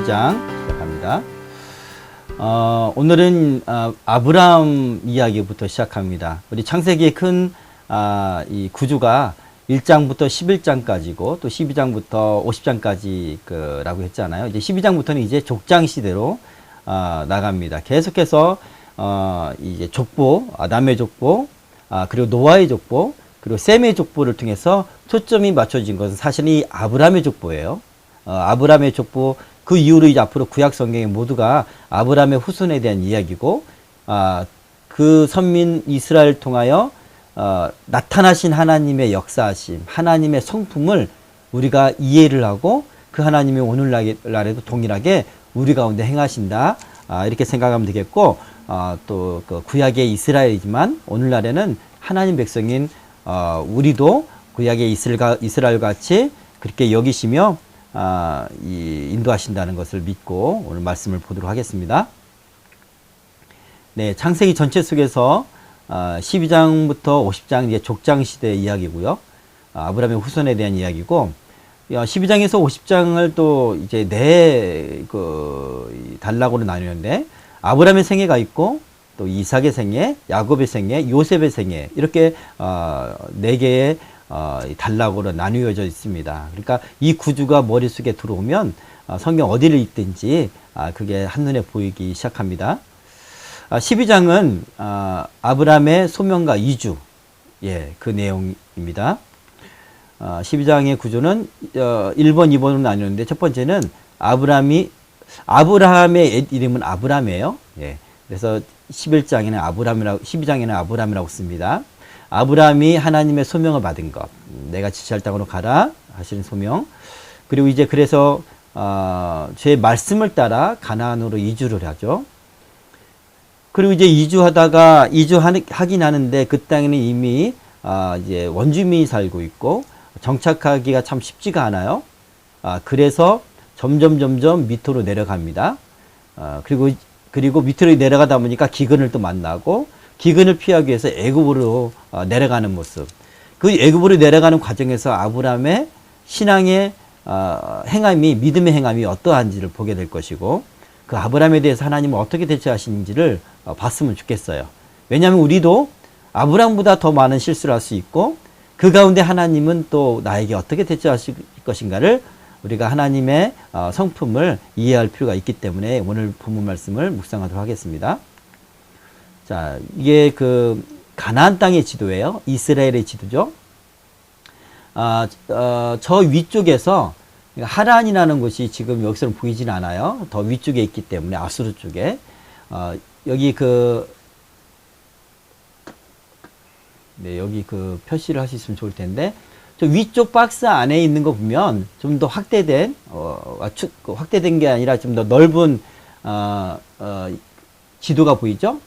12장 시작합니다. 오늘은 아브라함 이야기부터 시작합니다. 우리 창세기의 큰 이 구조가 1장부터 11장까지고 또 12장부터 50장까지 라고 했잖아요. 이제 12장부터는 이제 족장 시대로 나갑니다. 계속해서 이제 족보, 아담의 족보, 그리고 노아의 족보, 그리고 셈의 족보를 통해서 초점이 맞춰진 것은 사실은 이 아브라함의 족보예요. 아브라함의 족보, 그 이후로 이제 앞으로 구약 성경에 모두가 아브라함의 후손에 대한 이야기고, 그 선민 이스라엘을 통하여 나타나신 하나님의 역사하심, 하나님의 성품을 우리가 이해를 하고 그 하나님이 오늘날에도 동일하게 우리 가운데 행하신다, 이렇게 생각하면 되겠고, 또 그 구약의 이스라엘이지만 오늘날에는 하나님 백성인 우리도 구약의 이스라엘 같이 그렇게 여기시며 인도하신다는 것을 믿고 오늘 말씀을 보도록 하겠습니다. 네, 창세기 전체 속에서 12장부터 50장 이제 족장 시대 이야기고요. 아브라함의 후손에 대한 이야기고, 12장에서 50장을 또 이제 단락으로 나누는데, 아브라함의 생애가 있고, 또 이삭의 생애, 야곱의 생애, 요셉의 생애, 이렇게 4개의 단락으로 나누어져 있습니다. 그러니까 이 구조가 머릿속에 들어오면 성경 어디를 읽든지 그게 한눈에 보이기 시작합니다. 12장은 아브라함의 소명과 이주, 그 내용입니다. 12장의 구조는 1번, 2번으로 나누는데, 첫 번째는 아브라함의 이름은 아브람이에요. 그래서 12장에는 아브람이라고 씁니다. 아브라함이 하나님의 소명을 받은 것, 내가 지시할 땅으로 가라 하시는 소명. 그리고 이제 그래서 제 말씀을 따라 가나안으로 이주를 하죠. 그리고 이제 이주하긴 하는데 그 땅에는 이미 이제 원주민이 살고 있고 정착하기가 참 쉽지가 않아요. 그래서 점점 밑으로 내려갑니다. 그리고 밑으로 내려가다 보니까 기근을 또 만나고, 기근을 피하기 위해서 애굽으로 내려가는 모습. 그 애굽으로 내려가는 과정에서 아브라함의 신앙의 행함이, 믿음의 행함이 어떠한지를 보게 될 것이고, 그 아브라함에 대해서 하나님은 어떻게 대처하시는지를 봤으면 좋겠어요. 왜냐하면 우리도 아브라함보다 더 많은 실수를 할 수 있고, 그 가운데 하나님은 또 나에게 어떻게 대처하실 것인가를 우리가 하나님의 성품을 이해할 필요가 있기 때문에 오늘 본문 말씀을 묵상하도록 하겠습니다. 자, 이게 그 가나안 땅의 지도예요. 이스라엘의 지도죠. 저 위쪽에서 하란이라는 곳이 지금 여기서는 보이진 않아요. 더 위쪽에 있기 때문에 아수르 쪽에 여기 여기 표시를 하셨으면 좋을 텐데, 저 위쪽 박스 안에 있는 거 보면 좀 더 확대된 게 아니라 좀 더 넓은 지도가 보이죠?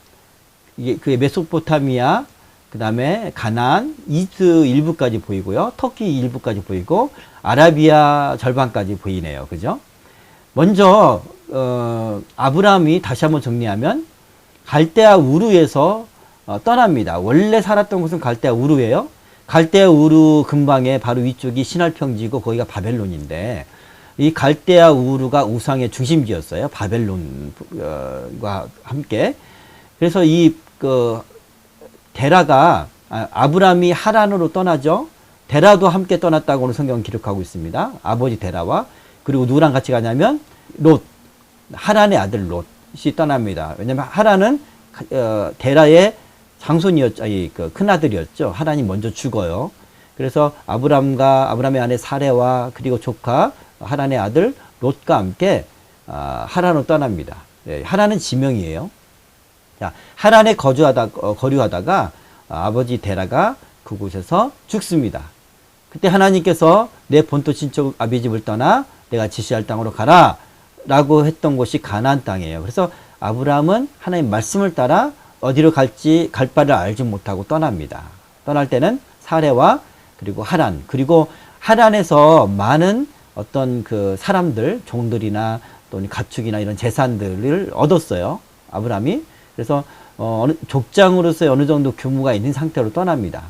이게 그게 메소포타미아, 그 다음에 가나안, 이집트 일부까지 보이고요. 터키 일부까지 보이고, 아라비아 절반까지 보이네요. 그죠? 먼저 아브라함이 다시 한번 정리하면 갈대아 우르에서 떠납니다. 원래 살았던 곳은 갈대아 우르예요. 갈대아 우르 근방에 바로 위쪽이 시날 평지고 거기가 바벨론인데, 이 갈대아 우르가 우상의 중심지였어요. 바벨론과 함께. 그래서 데라가 아브라함이 하란으로 떠나죠. 데라도 함께 떠났다고는 성경은 기록하고 있습니다. 아버지 데라와. 그리고 누구랑 같이 가냐면 하란의 아들 롯이 떠납니다. 왜냐하면 하란은 데라의 장손이었죠. 큰아들이었죠. 하란이 먼저 죽어요. 그래서 아브라함의 아내 사레와 그리고 조카 하란의 아들 롯과 함께 하란으로 떠납니다. 하란은 지명이에요. 자, 하란에 거류하다가 아버지 데라가 그곳에서 죽습니다. 그때 하나님께서 내 본토 친척 아비 집을 떠나 내가 지시할 땅으로 가라 라고 했던 곳이 가나안 땅이에요. 그래서 아브라함은 하나님 말씀을 따라 어디로 갈지 갈 바를 알지 못하고 떠납니다. 떠날 때는 사레와 그리고 하란, 그리고 하란에서 많은 어떤 그 사람들, 종들이나 또는 가축이나 이런 재산들을 얻었어요. 아브라함이. 그래서 족장으로서의 어느 정도 규모가 있는 상태로 떠납니다.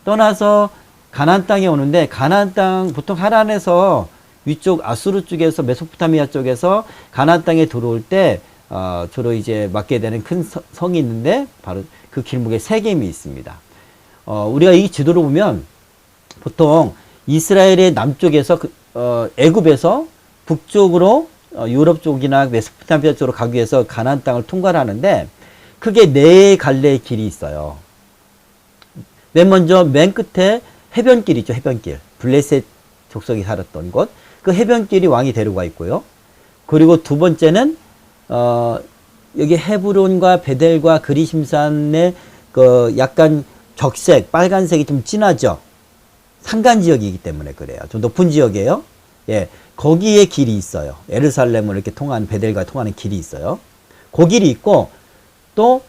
떠나서 가나안 땅에 오는데, 가나안 땅 보통 하란에서 위쪽 아수르 쪽에서 메소포타미아 쪽에서 가나안 땅에 들어올 때 주로 이제 맡게 되는 큰 성이 있는데 바로 그 길목에 세겜이 있습니다. 우리가 이 지도를 보면 보통 이스라엘의 남쪽에서 애굽에서 북쪽으로 유럽 쪽이나 메소포타미아 쪽으로 가기 위해서 가나안 땅을 통과를 하는데 크게 네 갈래의 길이 있어요. 맨 먼저 맨 끝에 해변길 있죠. 해변길. 블레셋 족속이 살았던 곳. 그 해변길이 왕이 데려가 있고요. 그리고 두 번째는 여기 헤브론과 베델과 그리심산의 그 약간 적색, 빨간색이 좀 진하죠. 산간 지역이기 때문에 그래요. 좀 높은 지역이에요. 예, 거기에 길이 있어요. 예루살렘을 이렇게 통하는 베델과 통하는 길이 있어요. 그 길이 있고 또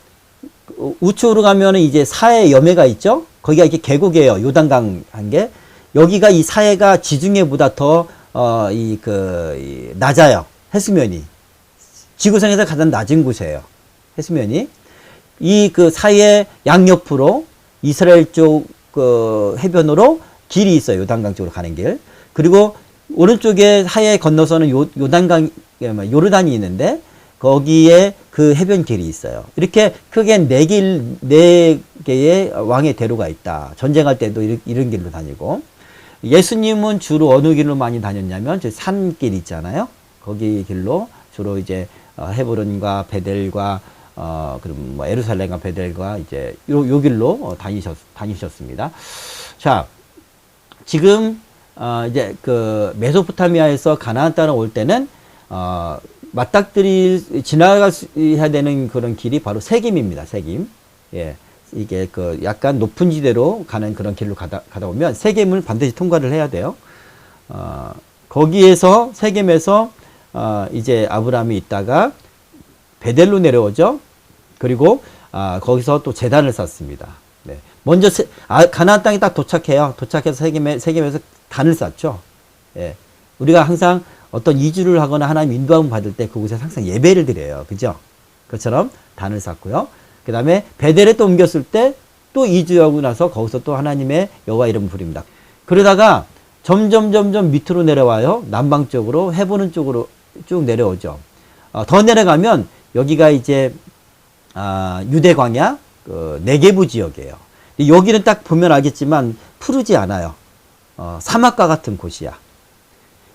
우측으로 가면은 이제 사해 여매가 있죠. 거기가 이렇게 계곡이에요. 요단강 한 게. 여기가 이 사해가 지중해보다 더 낮아요. 해수면이. 지구상에서 가장 낮은 곳이에요. 해수면이. 이 그 사해 양옆으로 이스라엘 쪽 그 해변으로 길이 있어요. 요단강 쪽으로 가는 길. 그리고 오른쪽에 사해 건너서는 요단강, 요르단이 있는데 거기에 그 해변길이 있어요. 이렇게 크게 네 개의 왕의 대로가 있다. 전쟁할 때도 이런 길로 다니고. 예수님은 주로 어느 길로 많이 다녔냐면 저 산길 있잖아요. 거기 길로 주로 이제 헤브론과 베델과 그럼 뭐 예루살렘과 베델과 이제 요 길로 다니셨습니다. 자, 지금 이제 그 메소포타미아에서 가나안 땅을 올 때는 맞닥뜨리 지나가야 되는 그런 길이 바로 세김입니다. 세김. 예. 이게 그 약간 높은 지대로 가는 그런 길로 가다 보면 세겜을 반드시 통과를 해야 돼요. 거기에서 세겜에서 이제 아브라함이 있다가 베델로 내려오죠. 그리고 거기서 또 제단을 쌓습니다. 네. 먼저 가나안 땅에 딱 도착해요. 도착해서 세겜에서 단을 쌓죠. 예. 우리가 항상 어떤 이주를 하거나 하나님 인도함을 받을 때 그곳에 항상 예배를 드려요. 그죠? 그것처럼 단을 쌓고요. 그 다음에 베델에 또 옮겼을 때 또 이주하고 나서 거기서 또 하나님의 여호와 이름을 부릅니다. 그러다가 점점 밑으로 내려와요. 남방 쪽으로 헤브론 쪽으로 쭉 내려오죠. 더 내려가면 여기가 이제 유대 광야 그 네게부 지역이에요. 여기는 딱 보면 알겠지만 푸르지 않아요. 사막과 같은 곳이야.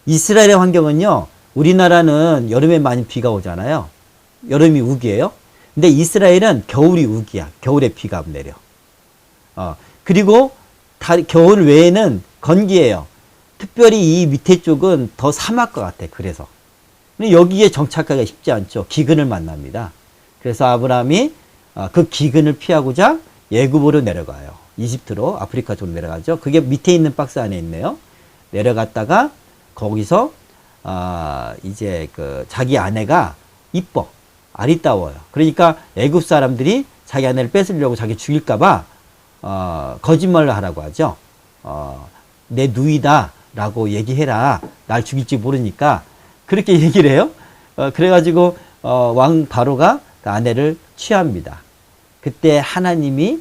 이스라엘의 환경은요. 우리나라는 여름에 많이 비가 오잖아요. 여름이 우기예요. 근데 이스라엘은 겨울이 우기야. 겨울에 비가 내려. 그리고 겨울 외에는 건기예요. 특별히 이 밑에 쪽은 더 사막과 같아. 그래서. 근데 여기에 정착하기가 쉽지 않죠. 기근을 만납니다. 그래서 아브라함이 그 기근을 피하고자 예굽으로 내려가요. 이집트로 아프리카 쪽으로 내려가죠. 그게 밑에 있는 박스 안에 있네요. 내려갔다가 거기서 이제 그 자기 아내가 이뻐. 아리따워요. 그러니까 애굽 사람들이 자기 아내를 뺏으려고 자기 죽일까봐 거짓말을 하라고 하죠. 내 누이다 라고 얘기해라. 날 죽일지 모르니까 그렇게 얘기를 해요. 그래가지고 왕 바로가 그 아내를 취합니다. 그때 하나님이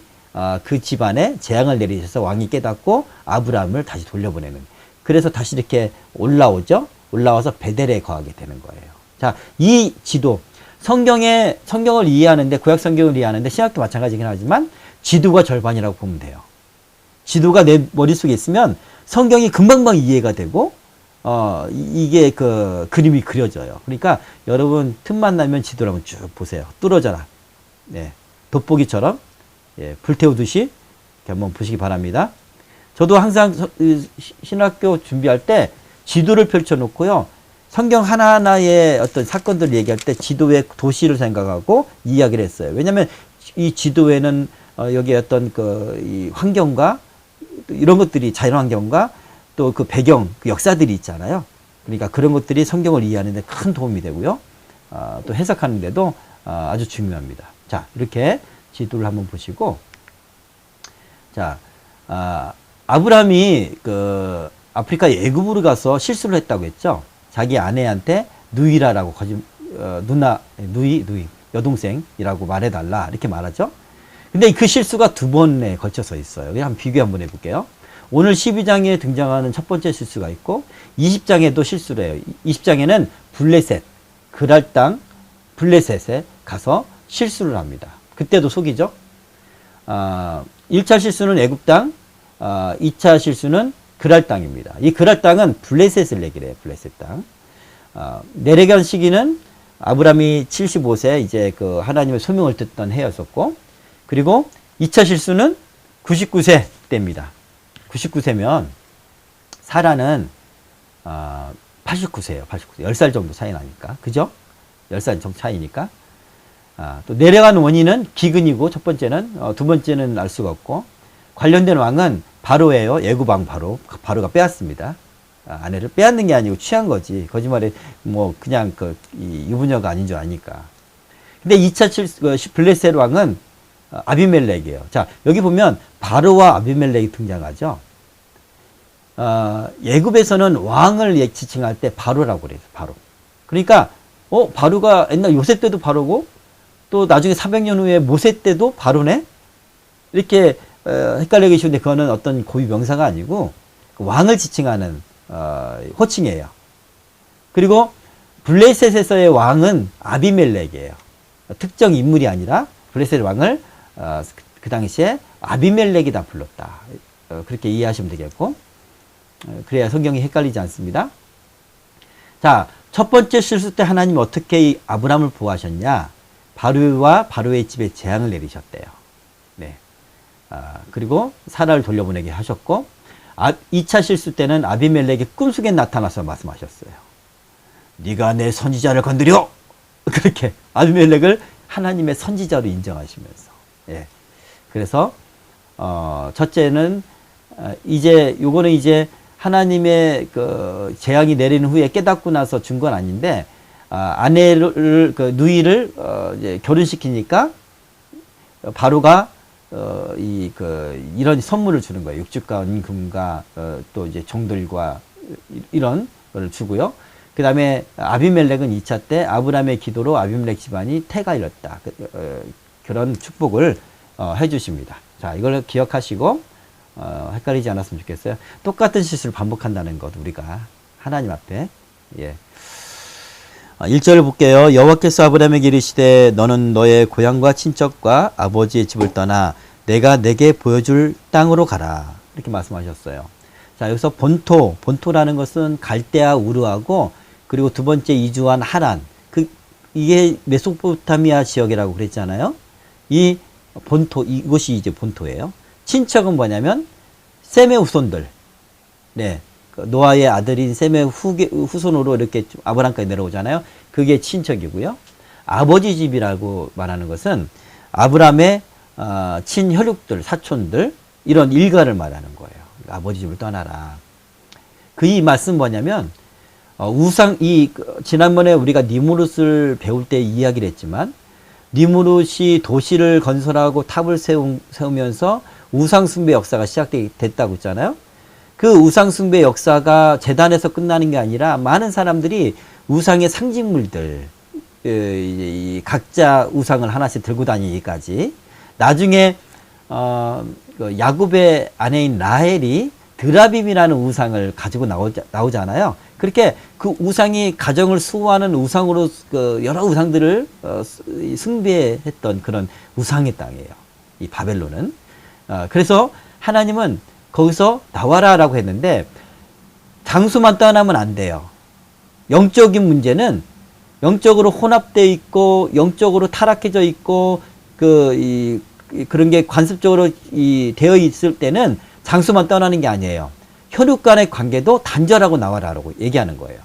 그 집안에 재앙을 내리셔서 왕이 깨닫고 아브라함을 다시 돌려보내는. 그래서 다시 이렇게 올라오죠. 올라와서 베델에 거하게 되는 거예요. 자, 이 지도 성경을 이해하는데 구약 성경을 이해하는데 신약도 마찬가지긴 하지만 지도가 절반이라고 보면 돼요. 지도가 내 머릿속에 있으면 성경이 금방금방 이해가 되고 이게 그 그림이 그려져요. 그러니까 여러분 틈만 나면 지도를 한번 쭉 보세요. 뚫어져라. 네, 돋보기처럼 불태우듯이 이렇게 한번 보시기 바랍니다. 저도 항상 신학교 준비할 때 지도를 펼쳐놓고요. 성경 하나하나의 어떤 사건들을 얘기할 때 지도의 도시를 생각하고 이야기를 했어요. 왜냐하면 이 지도에는 여기 어떤 이 환경과 이런 것들이 자연환경과 또 그 배경, 그 역사들이 있잖아요. 그러니까 그런 것들이 성경을 이해하는 데 큰 도움이 되고요. 또 해석하는 데도 아주 중요합니다. 자, 이렇게 지도를 한번 보시고, 자, 아브라함이 그 아프리카 애굽으로 가서 실수를 했다고 했죠. 자기 아내한테 누이라라고 누이 여동생이라고 말해달라 이렇게 말하죠. 근데 그 실수가 두 번에 걸쳐서 있어요. 그냥 비교 한번 해볼게요. 오늘 12장에 등장하는 첫 번째 실수가 있고 20장에도 실수를 해요. 20장에는 블레셋, 그랄 땅 블레셋에 가서 실수를 합니다. 그때도 속이죠. 1차 실수는 애굽 땅, 2차 실수는 그랄 땅입니다. 이 그랄 땅은 블레셋을 얘기를 해요. 블레셋 땅. 내려간 시기는 아브라함이 75세 이제 그 하나님의 소명을 듣던 해였었고, 그리고 2차 실수는 99세 때입니다. 99세면 사라는 89세예요. 89세. 10살 정도 차이 나니까. 그죠? 10살 정도 차이니까. 또 내려간 원인은 기근이고 첫 번째는, 두 번째는 알 수가 없고, 관련된 왕은 바로예요. 애굽 왕 바로. 바로가 빼앗습니다. 아내를 빼앗는 게 아니고 취한 거지. 거짓말에 뭐 그냥 이 유부녀가 아닌 줄 아니까. 근데 2차 블레셋 왕은 아비멜렉이에요. 자, 여기 보면 바로와 아비멜렉이 등장하죠. 예굽에서는 왕을 지칭할 때 바로라고 그래요. 바로. 그러니까 바로가 옛날 요셉 때도 바로고 또 나중에 400년 후에 모세 때도 바로네? 이렇게 헷갈리기 쉬운데 그거는 어떤 고유 명사가 아니고 왕을 지칭하는 호칭이에요. 그리고 블레셋에서의 왕은 아비멜렉이에요. 특정 인물이 아니라 블레셋 왕을 그 당시에 아비멜렉이다 불렀다. 그렇게 이해하시면 되겠고, 그래야 성경이 헷갈리지 않습니다. 자, 첫 번째 실수 때 하나님 어떻게 아브라함을 보호하셨냐? 바로와 바로의 집에 재앙을 내리셨대요. 네. 그리고 사라를 돌려보내게 하셨고, 2차 실수 때는 아비멜렉이 꿈속에 나타나서 말씀하셨어요. 네가 내 선지자를 건드려! 그렇게 아비멜렉을 하나님의 선지자로 인정하시면서. 예. 그래서 첫째는 요거는 이제 하나님의 그 재앙이 내리는 후에 깨닫고 나서 준 건 아닌데, 아내를 누이를 이제 결혼시키니까 바로가 이런 선물을 주는 거예요. 육축과 은금과 또 이제 종들과 이런 걸 주고요. 그 다음에 아비멜렉은 2차 때 아브라함의 기도로 아비멜렉 집안이 태가 일었다. 그런 축복을 해주십니다. 자, 이걸 기억하시고 헷갈리지 않았으면 좋겠어요. 똑같은 실수를 반복한다는 것, 우리가 하나님 앞에. 예. 1절을 볼게요. 여호와께서 아브라함에게 이르시되 너는 너의 고향과 친척과 아버지의 집을 떠나 내가 내게 보여줄 땅으로 가라. 이렇게 말씀하셨어요. 자, 여기서 본토라는 것은 갈대아 우르하고, 그리고 두 번째 이주한 하란. 이게 메소포타미아 지역이라고 그랬잖아요. 이 본토, 이곳이 이제 본토예요. 친척은 뭐냐면 셈의 후손들. 네. 노아의 아들인 셈의 후손으로 이렇게 아브람까지 내려오잖아요. 그게 친척이고요. 아버지 집이라고 말하는 것은 아브람의 친혈육들, 사촌들, 이런 일가를 말하는 거예요. 아버지 집을 떠나라. 이 말씀 뭐냐면 지난번에 우리가 니무롯을 배울 때 이야기를 했지만, 니무롯이 도시를 건설하고 탑을 세우면서 우상숭배 역사가 시작됐다고 했잖아요. 그 우상숭배 역사가 제단에서 끝나는 게 아니라 많은 사람들이 우상의 상징물들, 각자 우상을 하나씩 들고 다니기까지, 나중에 야곱의 아내인 라헬이 드라빔이라는 우상을 가지고 나오잖아요. 그렇게 그 우상이 가정을 수호하는 우상으로 여러 우상들을 숭배했던 그런 우상의 땅이에요. 이 바벨론은. 그래서 하나님은 거기서 나와라라고 했는데 장수만 떠나면 안 돼요. 영적인 문제는 영적으로 혼합되어 있고 영적으로 타락해져 있고 그런 게 관습적으로 되어 있을 때는 장수만 떠나는 게 아니에요. 혈육 간의 관계도 단절하고 나와라라고 얘기하는 거예요.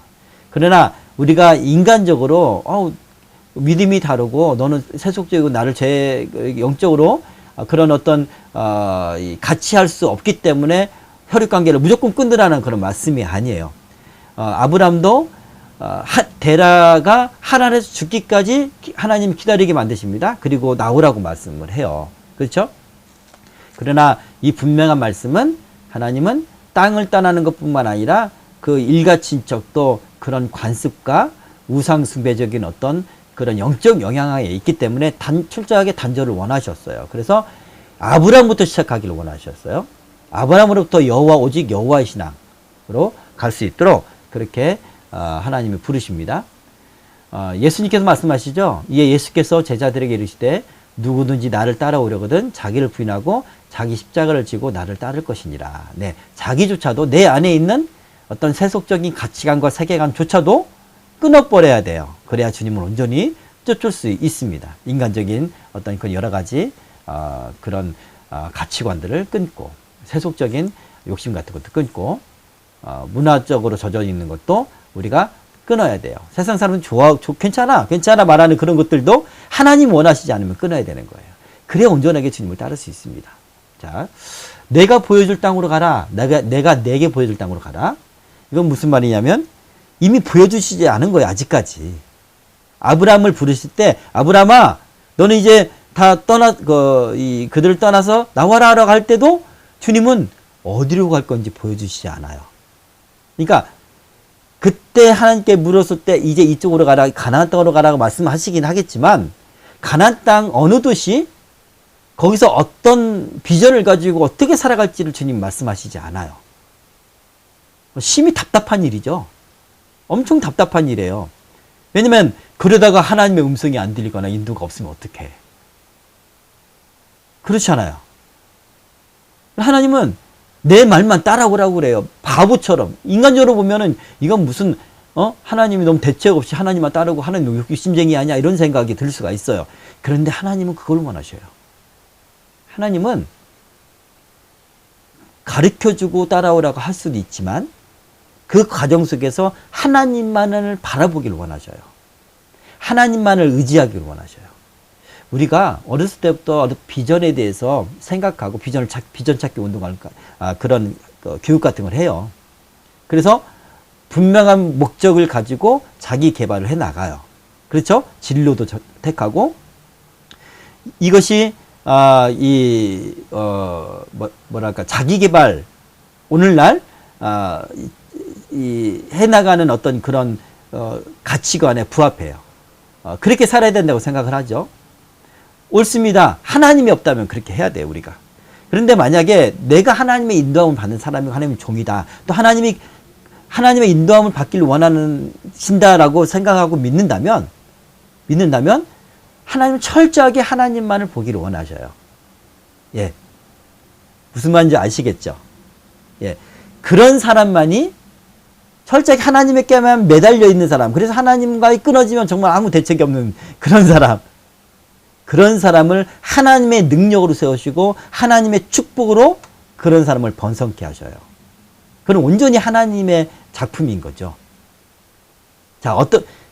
그러나 우리가 인간적으로 믿음이 다르고 너는 세속적이고 나를 영적으로 그런 어떤 같이 할 수 없기 때문에 혈육 관계를 무조건 끊으라는 그런 말씀이 아니에요. 아브람도 데라가 하란에서 죽기까지 하나님이 기다리게 만드십니다. 그리고 나오라고 말씀을 해요. 그렇죠? 그러나 이 분명한 말씀은 하나님은 땅을 떠나는 것뿐만 아니라 그 일가 친척도 그런 관습과 우상숭배적인 어떤 그런 영적 영향에 있기 때문에 철저하게 단절을 원하셨어요. 그래서 아브람부터 시작하기를 원하셨어요. 아브라함으로부터 여호와 오직 여호와의 신앙으로 갈 수 있도록 그렇게 하나님이 부르십니다. 예수님께서 말씀하시죠. 이에 예수께서 제자들에게 이르시되 누구든지 나를 따라오려거든 자기를 부인하고 자기 십자가를 지고 나를 따를 것이니라. 네, 자기조차도 내 안에 있는 어떤 세속적인 가치관과 세계관조차도 끊어버려야 돼요. 그래야 주님을 온전히 쫓을 수 있습니다. 인간적인 어떤 그 여러 가지 그런 가치관들을 끊고 세속적인 욕심 같은 것도 끊고 문화적으로 젖어 있는 것도 우리가 끊어야 돼요. 세상 사람은 괜찮아 말하는 그런 것들도 하나님 원하시지 않으면 끊어야 되는 거예요. 그래야 온전하게 주님을 따를 수 있습니다. 자, 내가 보여줄 땅으로 가라. 내가 내게 보여줄 땅으로 가라. 이건 무슨 말이냐면 이미 보여주시지 않은 거예요. 아직까지. 아브라함을 부르실 때 아브라함아 너는 이제 다 그들을 떠나서 나와라 하러 갈 때도 주님은 어디로 갈 건지 보여주시지 않아요. 그러니까 그때 하나님께 물었을 때 이제 이쪽으로 가라, 가나안 땅으로 가라고 말씀하시긴 하겠지만 가나안 땅 어느 도시 거기서 어떤 비전을 가지고 어떻게 살아갈지를 주님 말씀하시지 않아요. 심히 답답한 일이죠. 엄청 답답한 일이에요. 왜냐면 그러다가 하나님의 음성이 안 들리거나 인도가 없으면 어떡해. 그렇지 않아요. 하나님은 내 말만 따라오라고 그래요. 바보처럼. 인간적으로 보면은 이건 무슨 하나님이 너무 대책 없이 하나님만 따르고 하나님 욕심쟁이 아니야 이런 생각이 들 수가 있어요. 그런데 하나님은 그걸 원하셔요. 하나님은 가르쳐주고 따라오라고 할 수도 있지만 그 과정 속에서 하나님만을 바라보기를 원하셔요. 하나님만을 의지하기를 원하셔요. 우리가 어렸을 때부터 비전에 대해서 생각하고 비전 찾기 운동을 그런 교육 같은 걸 해요. 그래서 분명한 목적을 가지고 자기 개발을 해 나가요. 그렇죠? 진로도 택하고 이것이 뭐랄까 자기 개발 오늘날 해 나가는 어떤 그런 가치관에 부합해요. 그렇게 살아야 된다고 생각을 하죠. 옳습니다. 하나님이 없다면 그렇게 해야 돼요, 우리가. 그런데 만약에 내가 하나님의 인도함을 받는 사람이 하나님의 종이다. 또 하나님의 인도함을 받기를 원하신다라고 생각하고 믿는다면 하나님은 철저하게 하나님만을 보기를 원하셔요. 예. 무슨 말인지 아시겠죠? 예. 그런 사람만이 철저하게 하나님에게만 매달려 있는 사람. 그래서 하나님과의 끊어지면 정말 아무 대책이 없는 그런 사람을 하나님의 능력으로 세우시고 하나님의 축복으로 그런 사람을 번성케 하셔요. 그건 온전히 하나님의 작품인 거죠. 자,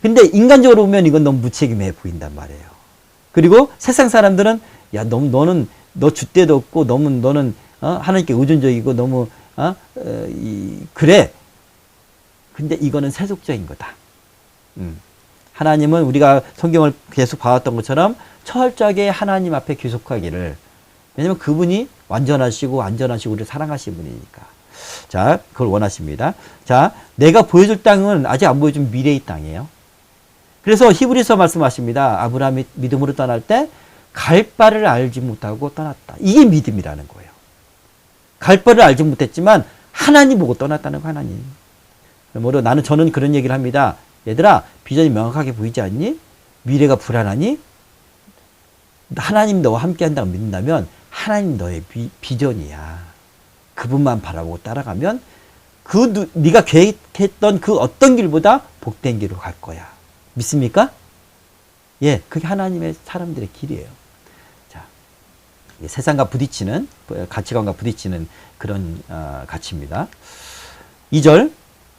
근데 인간적으로 보면 이건 너무 무책임해 보인단 말이에요. 그리고 세상 사람들은 야, 너 줏대도 없고 너는 하나님께 의존적이고 너무 그래. 근데 이거는 세속적인 거다. 하나님은 우리가 성경을 계속 봐왔던 것처럼 철저하게 하나님 앞에 귀속하기를. 왜냐면 그분이 완전하시고 안전하시고 우리를 사랑하시는 분이니까. 자, 그걸 원하십니다. 자, 내가 보여줄 땅은 아직 안 보여준 미래의 땅이에요. 그래서 히브리서 말씀하십니다. 아브라함이 믿음으로 떠날 때 갈 바를 알지 못하고 떠났다. 이게 믿음이라는 거예요. 갈 바를 알지 못했지만 하나님 보고 떠났다는 거 하나님. 그러므로 저는 그런 얘기를 합니다. 얘들아, 비전이 명확하게 보이지 않니? 미래가 불안하니? 하나님 너와 함께 한다고 믿는다면 하나님 너의 비전이야. 그분만 바라보고 따라가면 네가 계획했던 그 어떤 길보다 복된 길로 갈 거야. 믿습니까? 예, 그게 하나님의 사람들의 길이에요. 자, 세상과 부딪히는 가치관과 부딪히는 그런 가치입니다. 2절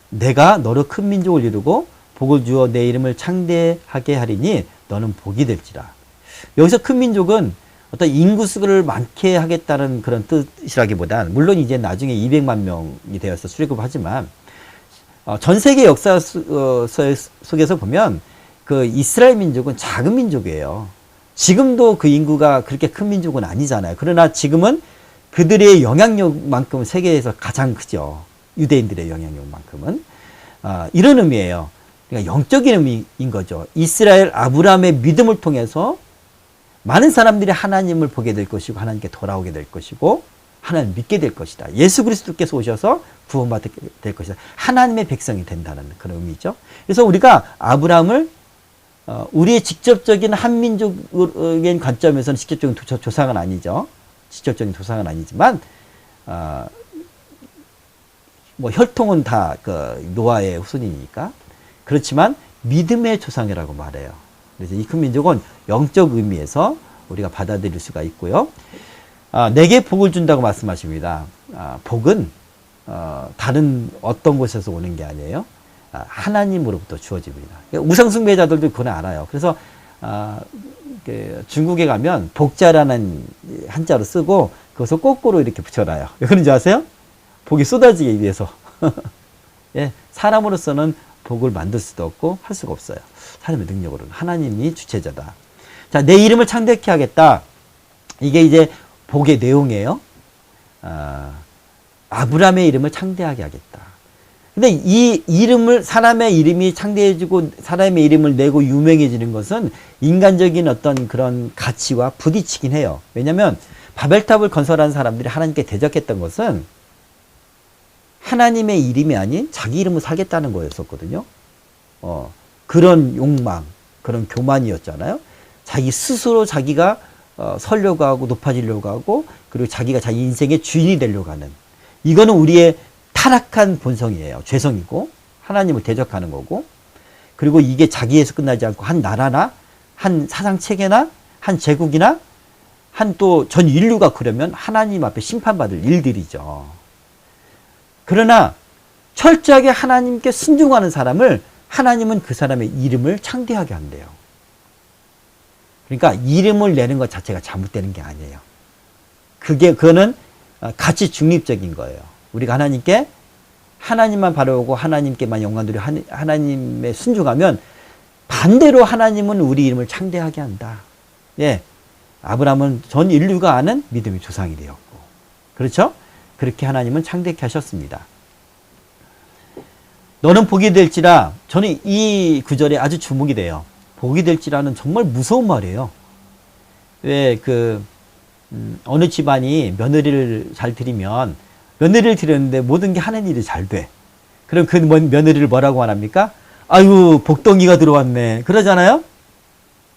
내가 너로 큰 민족을 이루고 복을 주어 내 이름을 창대하게 하리니 너는 복이 될지라. 여기서 큰 민족은 어떤 인구수를 많게 하겠다는 그런 뜻이라기보단 물론 이제 나중에 200만 명이 되어서 출애굽하지만 전 세계 역사 속에서 보면 그 이스라엘 민족은 작은 민족이에요. 지금도 그 인구가 그렇게 큰 민족은 아니잖아요. 그러나 지금은 그들의 영향력만큼은 세계에서 가장 크죠. 유대인들의 영향력만큼은. 이런 의미예요. 그러니까 영적인 의미인 거죠. 이스라엘 아브라함의 믿음을 통해서 많은 사람들이 하나님을 보게 될 것이고 하나님께 돌아오게 될 것이고 하나님 믿게 될 것이다. 예수 그리스도께서 오셔서 구원받게 될 것이다. 하나님의 백성이 된다는 그런 의미죠. 그래서 우리가 아브라함을 우리의 직접적인 한민족적인 관점에서는 직접적인 조상은 아니죠. 직접적인 조상은 아니지만 뭐 혈통은 다 그 노아의 후손이니까 그렇지만 믿음의 조상이라고 말해요. 그래서 이 큰 민족은 영적 의미에서 우리가 받아들일 수가 있고요. 내게 복을 준다고 말씀하십니다. 복은 다른 어떤 곳에서 오는 게 아니에요. 하나님으로부터 주어집니다. 우상숭배자들도 그건 알아요. 그래서 중국에 가면 복자라는 한자로 쓰고 그것을 거꾸로 이렇게 붙여놔요. 왜 그런지 아세요? 복이 쏟아지기 위해서. 예, 사람으로서는 복을 만들 수도 없고 할 수가 없어요. 사람의 능력으로는. 하나님이 주체자다. 자, 내 이름을 창대케 하겠다. 이게 이제 복의 내용이에요. 아브라함의 이름을 창대하게 하겠다. 근데 이 이름을, 사람의 이름이 창대해지고 사람의 이름을 내고 유명해지는 것은 인간적인 어떤 그런 가치와 부딪히긴 해요. 왜냐면 바벨탑을 건설한 사람들이 하나님께 대적했던 것은 하나님의 이름이 아닌 자기 이름을 살겠다는 거였었거든요. 그런 욕망, 그런 교만이었잖아요. 자기 스스로 자기가 설려고 하고 높아지려고 하고 그리고 자기가 자기 인생의 주인이 되려고 하는 이거는 우리의 타락한 본성이에요. 죄성이고 하나님을 대적하는 거고 그리고 이게 자기에서 끝나지 않고 한 나라나 한 사상체계나 한 제국이나 한 또 전 인류가 그러면 하나님 앞에 심판받을 일들이죠. 그러나 철저하게 하나님께 순종하는 사람을 하나님은 그 사람의 이름을 창대하게 한대요. 그러니까 이름을 내는 것 자체가 잘못되는 게 아니에요. 그거는 가치 중립적인 거예요. 우리가 하나님께 하나님만 바라보고 하나님께만 영광 드리고 하나님에 순종하면 반대로 하나님은 우리 이름을 창대하게 한다. 예, 아브라함은 전 인류가 아는 믿음의 조상이 되었고 그렇죠? 그렇게 하나님은 창대케 하셨습니다. 너는 복이 될지라. 저는 이 구절에 아주 주목이 돼요. 복이 될지라는 정말 무서운 말이에요. 왜 어느 집안이 며느리를 잘 들이면 며느리를 들였는데 모든 게 하는 일이 잘 돼. 그럼 그 며느리를 뭐라고 말합니까? 아유 복덩이가 들어왔네. 그러잖아요.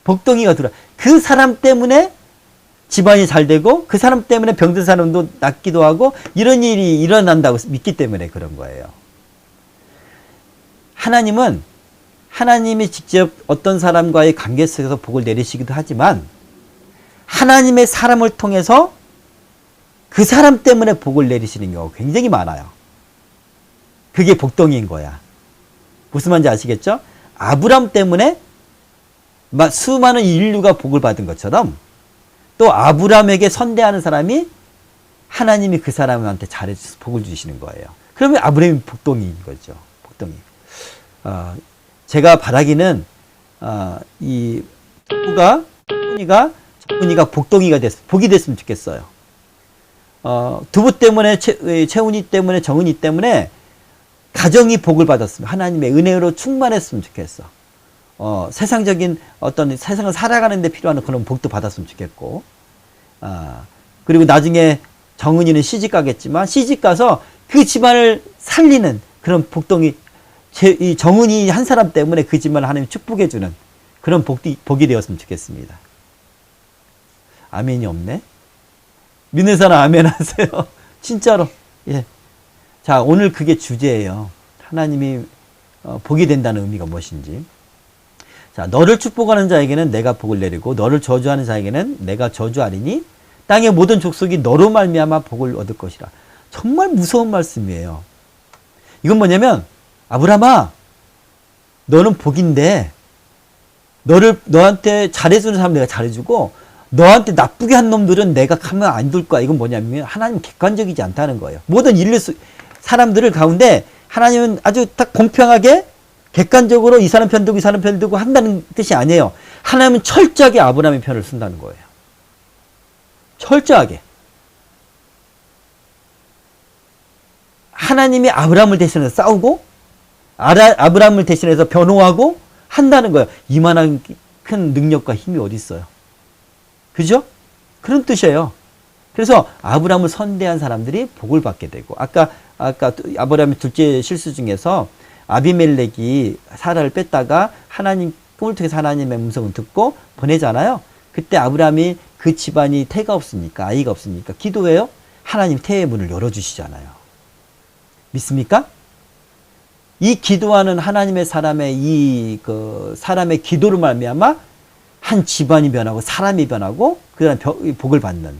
복덩이가 들어와. 그 사람 때문에 집안이 잘 되고 그 사람 때문에 병든 사람도 낫기도 하고 이런 일이 일어난다고 믿기 때문에 그런 거예요. 하나님은 하나님이 직접 어떤 사람과의 관계 속에서 복을 내리시기도 하지만 하나님의 사람을 통해서 그 사람 때문에 복을 내리시는 경우가 굉장히 많아요. 그게 복덩이인 거야. 무슨 말인지 아시겠죠? 아브람 때문에 수많은 인류가 복을 받은 것처럼 또 아브람에게 선대하는 사람이 하나님이 그 사람한테 잘해주셔서 복을 주시는 거예요. 그러면 아브람이 복덩이인 거죠. 복덩이. 제가 바라기는 이 정훈이가 복덩이가 복이 됐으면 좋겠어요. 두부 때문에 채훈이 때문에 정훈이 때문에 가정이 복을 받았으면 하나님의 은혜로 충만했으면 좋겠어. 세상적인 어떤 세상을 살아가는 데 필요한 그런 복도 받았으면 좋겠고 그리고 나중에 정은이는 시집 가겠지만 시집 가서 그 집안을 살리는 그런 복덩이 이 정은이 한 사람 때문에 그 집안을 하나님 축복해 주는 그런 복이 되었으면 좋겠습니다. 아멘이 없네. 믿는 사람 아멘 하세요. 진짜로. 예. 자, 오늘 그게 주제예요. 하나님이 복이 된다는 의미가 무엇인지. 자, 너를 축복하는 자에게는 내가 복을 내리고 너를 저주하는 자에게는 내가 저주하리니 땅의 모든 족속이 너로 말미암아 복을 얻을 것이라. 정말 무서운 말씀이에요. 이건 뭐냐면 아브라함아, 너는 복인데 너한테 잘해주는 사람 내가 잘해주고 너한테 나쁘게 한 놈들은 내가 가면 안 둘 거야. 이건 뭐냐면 하나님 객관적이지 않다는 거예요. 모든 인류 사람들을 가운데 하나님은 아주 딱 공평하게 객관적으로 이 사람 편 두고 이 사람 편 두고 한다는 뜻이 아니에요. 하나님은 철저하게 아브라함의 편을 쓴다는 거예요. 철저하게. 하나님이 아브라함을 대신해서 싸우고 아브라함을 대신해서 변호하고 한다는 거예요. 이만한 큰 능력과 힘이 어디 있어요. 그죠? 그런 뜻이에요. 그래서 아브라함을 선대한 사람들이 복을 받게 되고, 아까 아브라함의 둘째 실수 중에서 아비멜렉이 사라를 뺐다가 하나님 꿈을 통해서 하나님의 음성을 듣고 보내잖아요. 그때 아브라함이 그 집안이 태가 없으니까, 아이가 없으니까 기도해요. 하나님 태의 문을 열어주시잖아요. 믿습니까? 이 기도하는 하나님의 사람의 기도로 말미암아 한 집안이 변하고 사람이 변하고 그다음 복을 받는.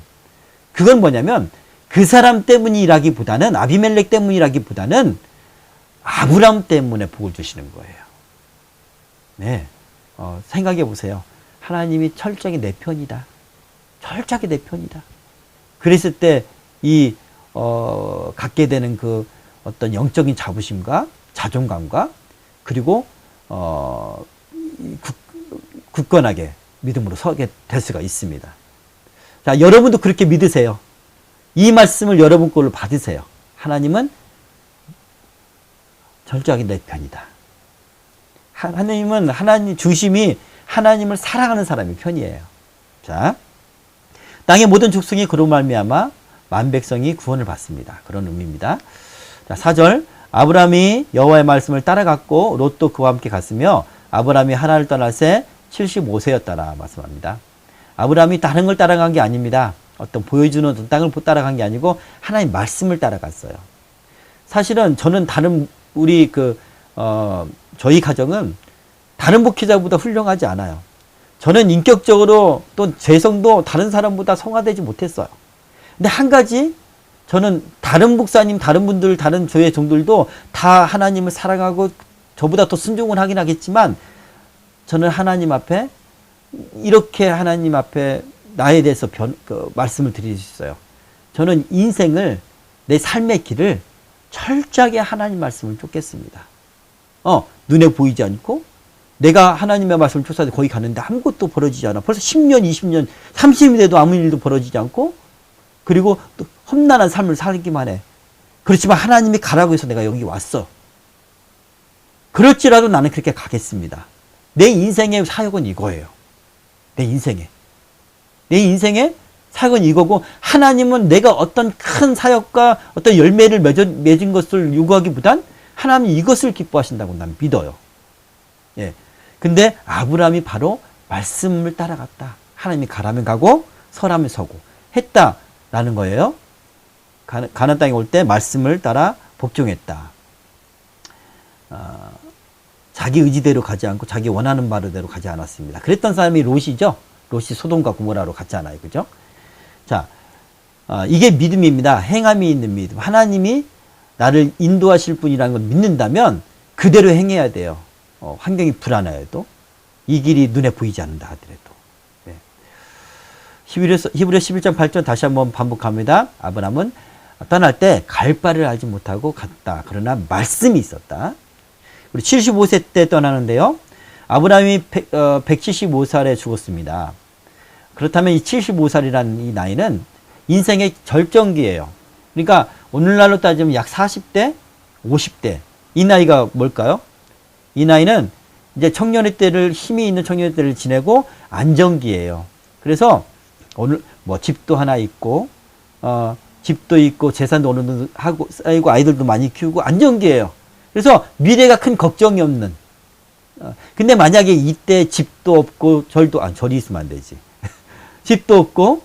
그건 뭐냐면 그 사람 때문이라기보다는, 아비멜렉 때문이라기보다는 아브라함 때문에 복을 주시는 거예요. 네, 생각해 보세요. 하나님이 철저하게 내 편이다. 철저하게 내 편이다. 그랬을 때 갖게 되는 그 어떤 영적인 자부심과 자존감과 그리고 굳건하게 믿음으로 서게 될 수가 있습니다. 자, 여러분도 그렇게 믿으세요. 이 말씀을 여러분 걸로 받으세요. 하나님은 철저하게 내 편이다. 하나님은 하나님 중심이 하나님을 사랑하는 사람의 편이에요. 자, 땅의 모든 족속이 그로 말미암아 만백성이 구원을 받습니다. 그런 의미입니다. 자, 4절 아브라함이 여호와의 말씀을 따라갔고 롯도 그와 함께 갔으며 아브라함이 하나를 떠날 새 75세였다라 말씀합니다. 아브라함이 다른 걸 따라간 게 아닙니다. 어떤 보여주는 어떤 땅을 따라간 게 아니고 하나님 말씀을 따라갔어요. 사실은 저는 저희 가정은 다른 목회자보다 훌륭하지 않아요. 저는 인격적으로 또 재성도 다른 사람보다 성화되지 못했어요. 근데 한 가지, 저는 다른 목사님, 다른 분들, 다른 교회 종들도 다 하나님을 사랑하고 저보다 더 순종을 하긴 하겠지만 저는 하나님 앞에 이렇게 하나님 앞에 나에 대해서 말씀을 드릴 수 있어요. 저는 인생을, 내 삶의 길을 철저하게 하나님 말씀을 쫓겠습니다. 눈에 보이지 않고 내가 하나님의 말씀을 쫓아서 거기 갔는데 아무것도 벌어지지 않아. 벌써 10년, 20년, 30이 돼도 아무 일도 벌어지지 않고 그리고 또 험난한 삶을 살기만 해. 그렇지만 하나님이 가라고 해서 내가 여기 왔어. 그럴지라도 나는 그렇게 가겠습니다. 내 인생의 사역은 이거예요. 내 인생의 사역은 이거고, 하나님은 내가 어떤 큰 사역과 어떤 열매를 맺은 것을 요구하기보단 하나님이 이것을 기뻐하신다고 나는 믿어요. 예. 근데 아브라함이 바로 말씀을 따라갔다. 하나님이 가라면 가고 서라면 서고 했다라는 거예요. 가나안 땅에 올 때 말씀을 따라 복종했다. 자기 의지대로 가지 않고 자기 원하는 바로대로 가지 않았습니다. 그랬던 사람이 롯이죠. 롯이 소돔과 고모라로 갔잖아요. 그죠? 자, 이게 믿음입니다. 행함이 있는 믿음. 하나님이 나를 인도하실 분이라는 걸 믿는다면 그대로 행해야 돼요. 환경이 불안해도, 이 길이 눈에 보이지 않는다 하더라도. 네. 히브리서 11장 8절 다시 한번 반복합니다. 아브라함은 떠날 때 갈 바를 알지 못하고 갔다. 그러나 말씀이 있었다. 우리 75세 때 떠나는데요. 아브라함이 175살에 죽었습니다. 그렇다면 이 75살이라는 이 나이는 인생의 절정기예요. 그러니까 오늘날로 따지면 약 40대, 50대. 이 나이가 뭘까요? 이 나이는 이제 청년의 때를, 힘이 있는 청년의 때를 지내고 안정기예요. 그래서 오늘 뭐 집도 하나 있고, 집도 있고, 재산도 어느 정도 하고, 쌓이고, 아이들도 많이 키우고, 안정기예요. 그래서 미래가 큰 걱정이 없는. 근데 만약에 이때 집도 없고, 절이 있으면 안 되지. 집도 없고,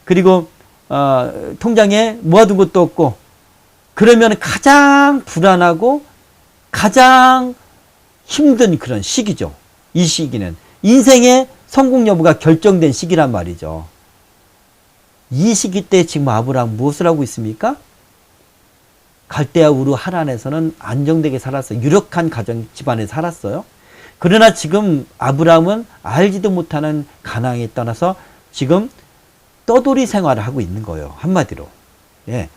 그리고, 통장에 모아둔 것도 없고, 그러면 가장 불안하고, 가장 힘든 그런 시기죠. 이 시기는. 인생의 성공 여부가 결정된 시기란 말이죠. 이 시기 때 지금 아브라함 무엇을 하고 있습니까? 갈대아 우르 하란에서는 안정되게 살았어요. 유력한 가정 집안에 살았어요. 그러나 지금 아브라함은 알지도 못하는 가나안에 떠나서 지금 떠돌이 생활을 하고 있는 거예요. 한마디로. 예.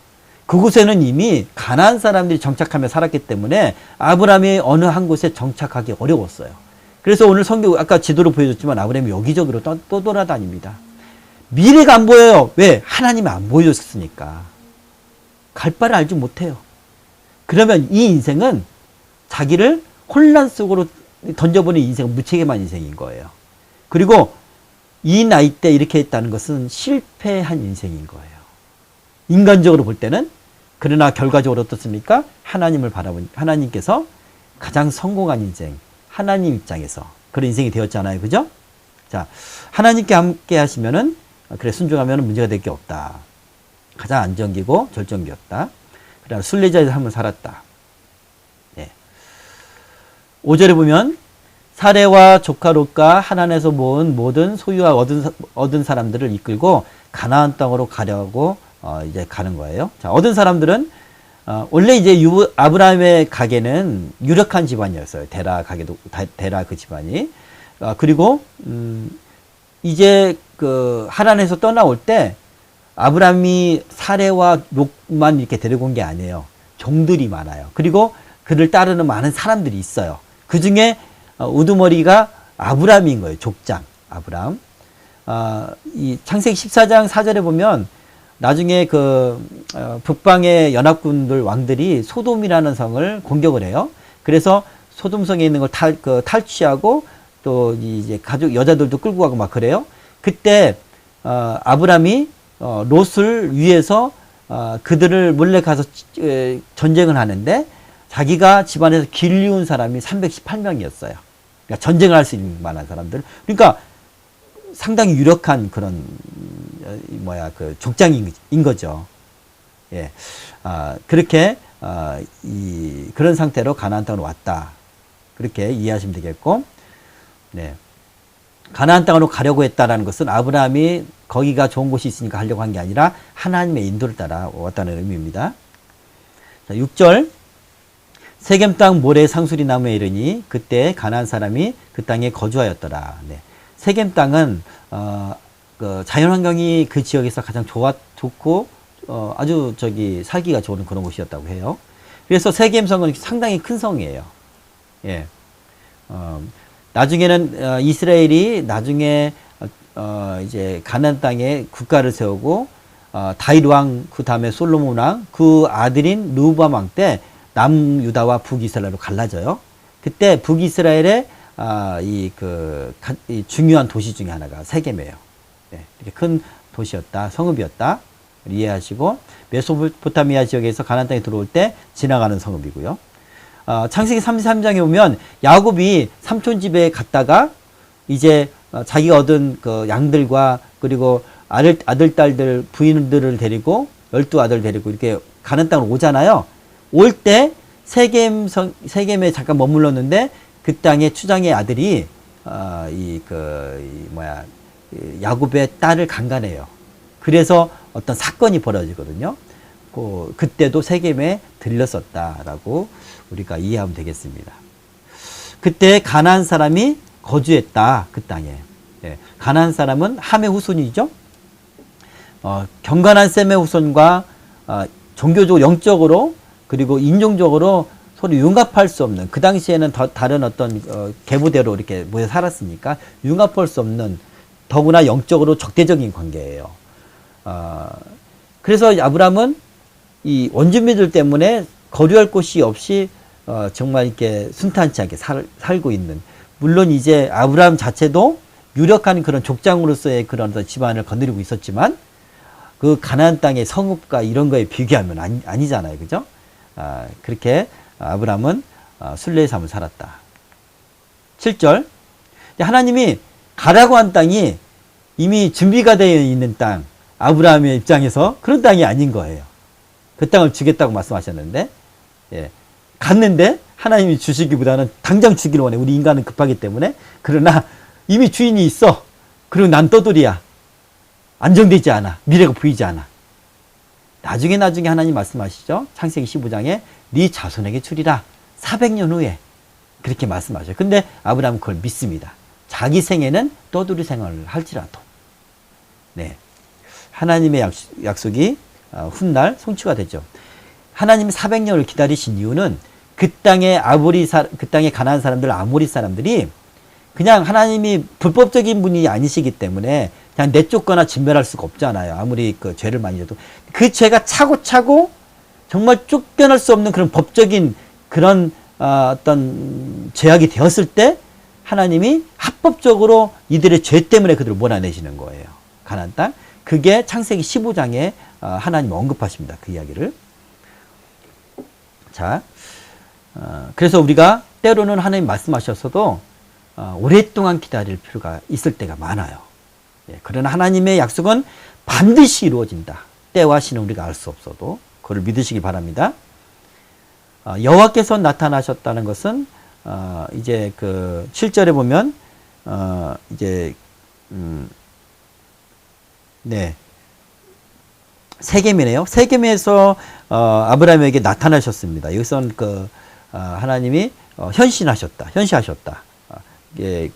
그곳에는 이미 가나안 사람들이 정착하며 살았기 때문에 아브라함이 어느 한 곳에 정착하기 어려웠어요. 그래서 오늘 성경 아까 지도로 보여줬지만 아브라함이 여기저기로 떠돌아다닙니다. 미래가 안 보여요. 왜? 하나님이 안 보여줬으니까. 갈 바를 알지 못해요. 그러면 이 인생은 자기를 혼란 속으로 던져버린 인생은 무책임한 인생인 거예요. 그리고 이 나이 때 이렇게 했다는 것은 실패한 인생인 거예요. 인간적으로 볼 때는. 그러나 결과적으로 어떻습니까? 하나님을 바라본, 하나님께서 가장 성공한 인생, 하나님 입장에서 그런 인생이 되었잖아요. 그죠? 자, 하나님께 함께 하시면은, 그래, 순종하면 문제가 될 게 없다. 가장 안정기고 절정기였다. 그러나 순례자의 삶을 살았다. 예. 5절에 보면, 사레와 조카 롯과 하란에서 모은 모든 소유와 얻은 사람들을 이끌고 가나안 땅으로 가려고 이제 가는 거예요. 자, 얻은 사람들은 원래 이제 아브라함의 가게는 유력한 집안이었어요. 데라 가게도 데라 그 집안이. 그리고 이제 그 하란에서 떠나올 때 아브라함이 사레와 롯만 이렇게 데리고 온 게 아니에요. 종들이 많아요. 그리고 그를 따르는 많은 사람들이 있어요. 그 중에 우두머리가 아브라함인 거예요. 족장 아브라함. 이 창세기 14장 4절에 보면 나중에 그 북방의 연합군들 왕들이 소돔이라는 성을 공격을 해요. 그래서 소돔성에 있는 걸 탈취하고 또 이제 가족 여자들도 끌고 가고 막 그래요. 그때 아브라함이 롯을 위해서 그들을 몰래 가서 전쟁을 하는데 자기가 집안에서 길리운 사람이 318명이었어요. 그러니까 전쟁을 할 수 있는 만한 사람들. 그러니까 상당히 유력한 그런 그 족장인 거죠. 예, 그렇게 그런 상태로 가나안 땅으로 왔다. 그렇게 이해하시면 되겠고, 네, 가나안 땅으로 가려고 했다라는 것은 아브라함이 거기가 좋은 곳이 있으니까 하려고 한 게 아니라 하나님의 인도를 따라 왔다는 의미입니다. 자, 6절. 세겜 땅 모래 상수리 나무에 이르니 그때 가나안 사람이 그 땅에 거주하였더라. 네. 세겜 땅은 그 자연환경이 그 지역에서 가장 좋고 아주 살기가 좋은 그런 곳이었다고 해요. 그래서 세겜성은 상당히 큰 성이에요. 예. 나중에는 이스라엘이 나중에 이제 가나안 땅에 국가를 세우고 다윗 왕, 그 다음에 솔로몬 왕, 그 아들인 르호보암 왕 때 남유다와 북이스라엘로 갈라져요. 그때 북이스라엘의 이 중요한 도시 중에 하나가 세겜이에요. 네, 이렇게 큰 도시였다, 성읍이었다 이해하시고, 메소포타미아 지역에서 가나안 땅에 들어올 때 지나가는 성읍이고요. 창세기 33장에 보면 야곱이 삼촌 집에 갔다가 이제 자기가 얻은 그 양들과 그리고 아들, 딸들, 부인들을 데리고 12아들 데리고 이렇게 가나안 땅으로 오잖아요. 올 때 세겜에 잠깐 머물렀는데 그 땅의 추장의 아들이 야곱의 딸을 강간해요. 그래서 어떤 사건이 벌어지거든요. 그때도 세겜에 들렀었다라고 우리가 이해하면 되겠습니다. 그때 가나안 사람이 거주했다, 그 땅에. 예, 가나안 사람은 함의 후손이죠. 경건한 셈의 후손과 종교적으로, 영적으로, 그리고 인종적으로 서로 융합할 수 없는, 그 당시에는 다른 어떤 계보대로 이렇게 모여 살았으니까 융합할 수 없는, 더구나 영적으로 적대적인 관계예요. 그래서 아브라함은 이 원주민들 때문에 거류할 곳이 없이 정말 이렇게 순탄치 않게 살고 있는, 물론 이제 아브라함 자체도 유력한 그런 족장으로서의 그런 집안을 거느리고 있었지만 그 가나안 땅의 성읍과 이런 거에 비교하면 아니잖아요. 그죠? 그렇게 아브라함은 순례의 삶을 살았다. 7절. 하나님이 가라고 한 땅이 이미 준비가 되어 있는 땅, 아브라함의 입장에서 그런 땅이 아닌 거예요. 그 땅을 주겠다고 말씀하셨는데, 예, 갔는데 하나님이 주시기보다는 당장 주기를 원해. 우리 인간은 급하기 때문에. 그러나 이미 주인이 있어. 그리고 난 떠돌이야. 안정되지 않아. 미래가 보이지 않아. 나중에 하나님 말씀하시죠. 창세기 15장에 네 자손에게 주리라. 400년 후에. 그렇게 말씀하셔요. 근데 아브라함은 그걸 믿습니다. 자기 생에는 떠돌이 생활을 할지라도. 네. 하나님의 약속이 훗날 성취가 되죠. 하나님이 400년을 기다리신 이유는 그 땅의 가나안 사람들, 아모리 사람들이 그냥 하나님이 불법적인 분이 아니시기 때문에 그냥 내쫓거나 진멸할 수가 없잖아요. 아무리 그 죄를 많이 해도. 그 죄가 차고차고 정말 쫓겨날 수 없는 그런 법적인 그런 어떤 죄악이 되었을 때 하나님이 합법적으로 이들의 죄 때문에 그들을 몰아내시는 거예요. 가나안 땅. 그게 창세기 15장에 하나님 언급하십니다. 그 이야기를. 자, 그래서 우리가 때로는 하나님 말씀하셨어도 오랫동안 기다릴 필요가 있을 때가 많아요. 예, 그러나 하나님의 약속은 반드시 이루어진다. 때와 시는 우리가 알 수 없어도 그걸 믿으시기 바랍니다. 여호와께서 나타나셨다는 것은 이제 그 7절에 보면 이제 네, 세겜이네요. 세겜에서 아브라함에게 나타나셨습니다. 여기서는 그 하나님이 현시하셨다. 예,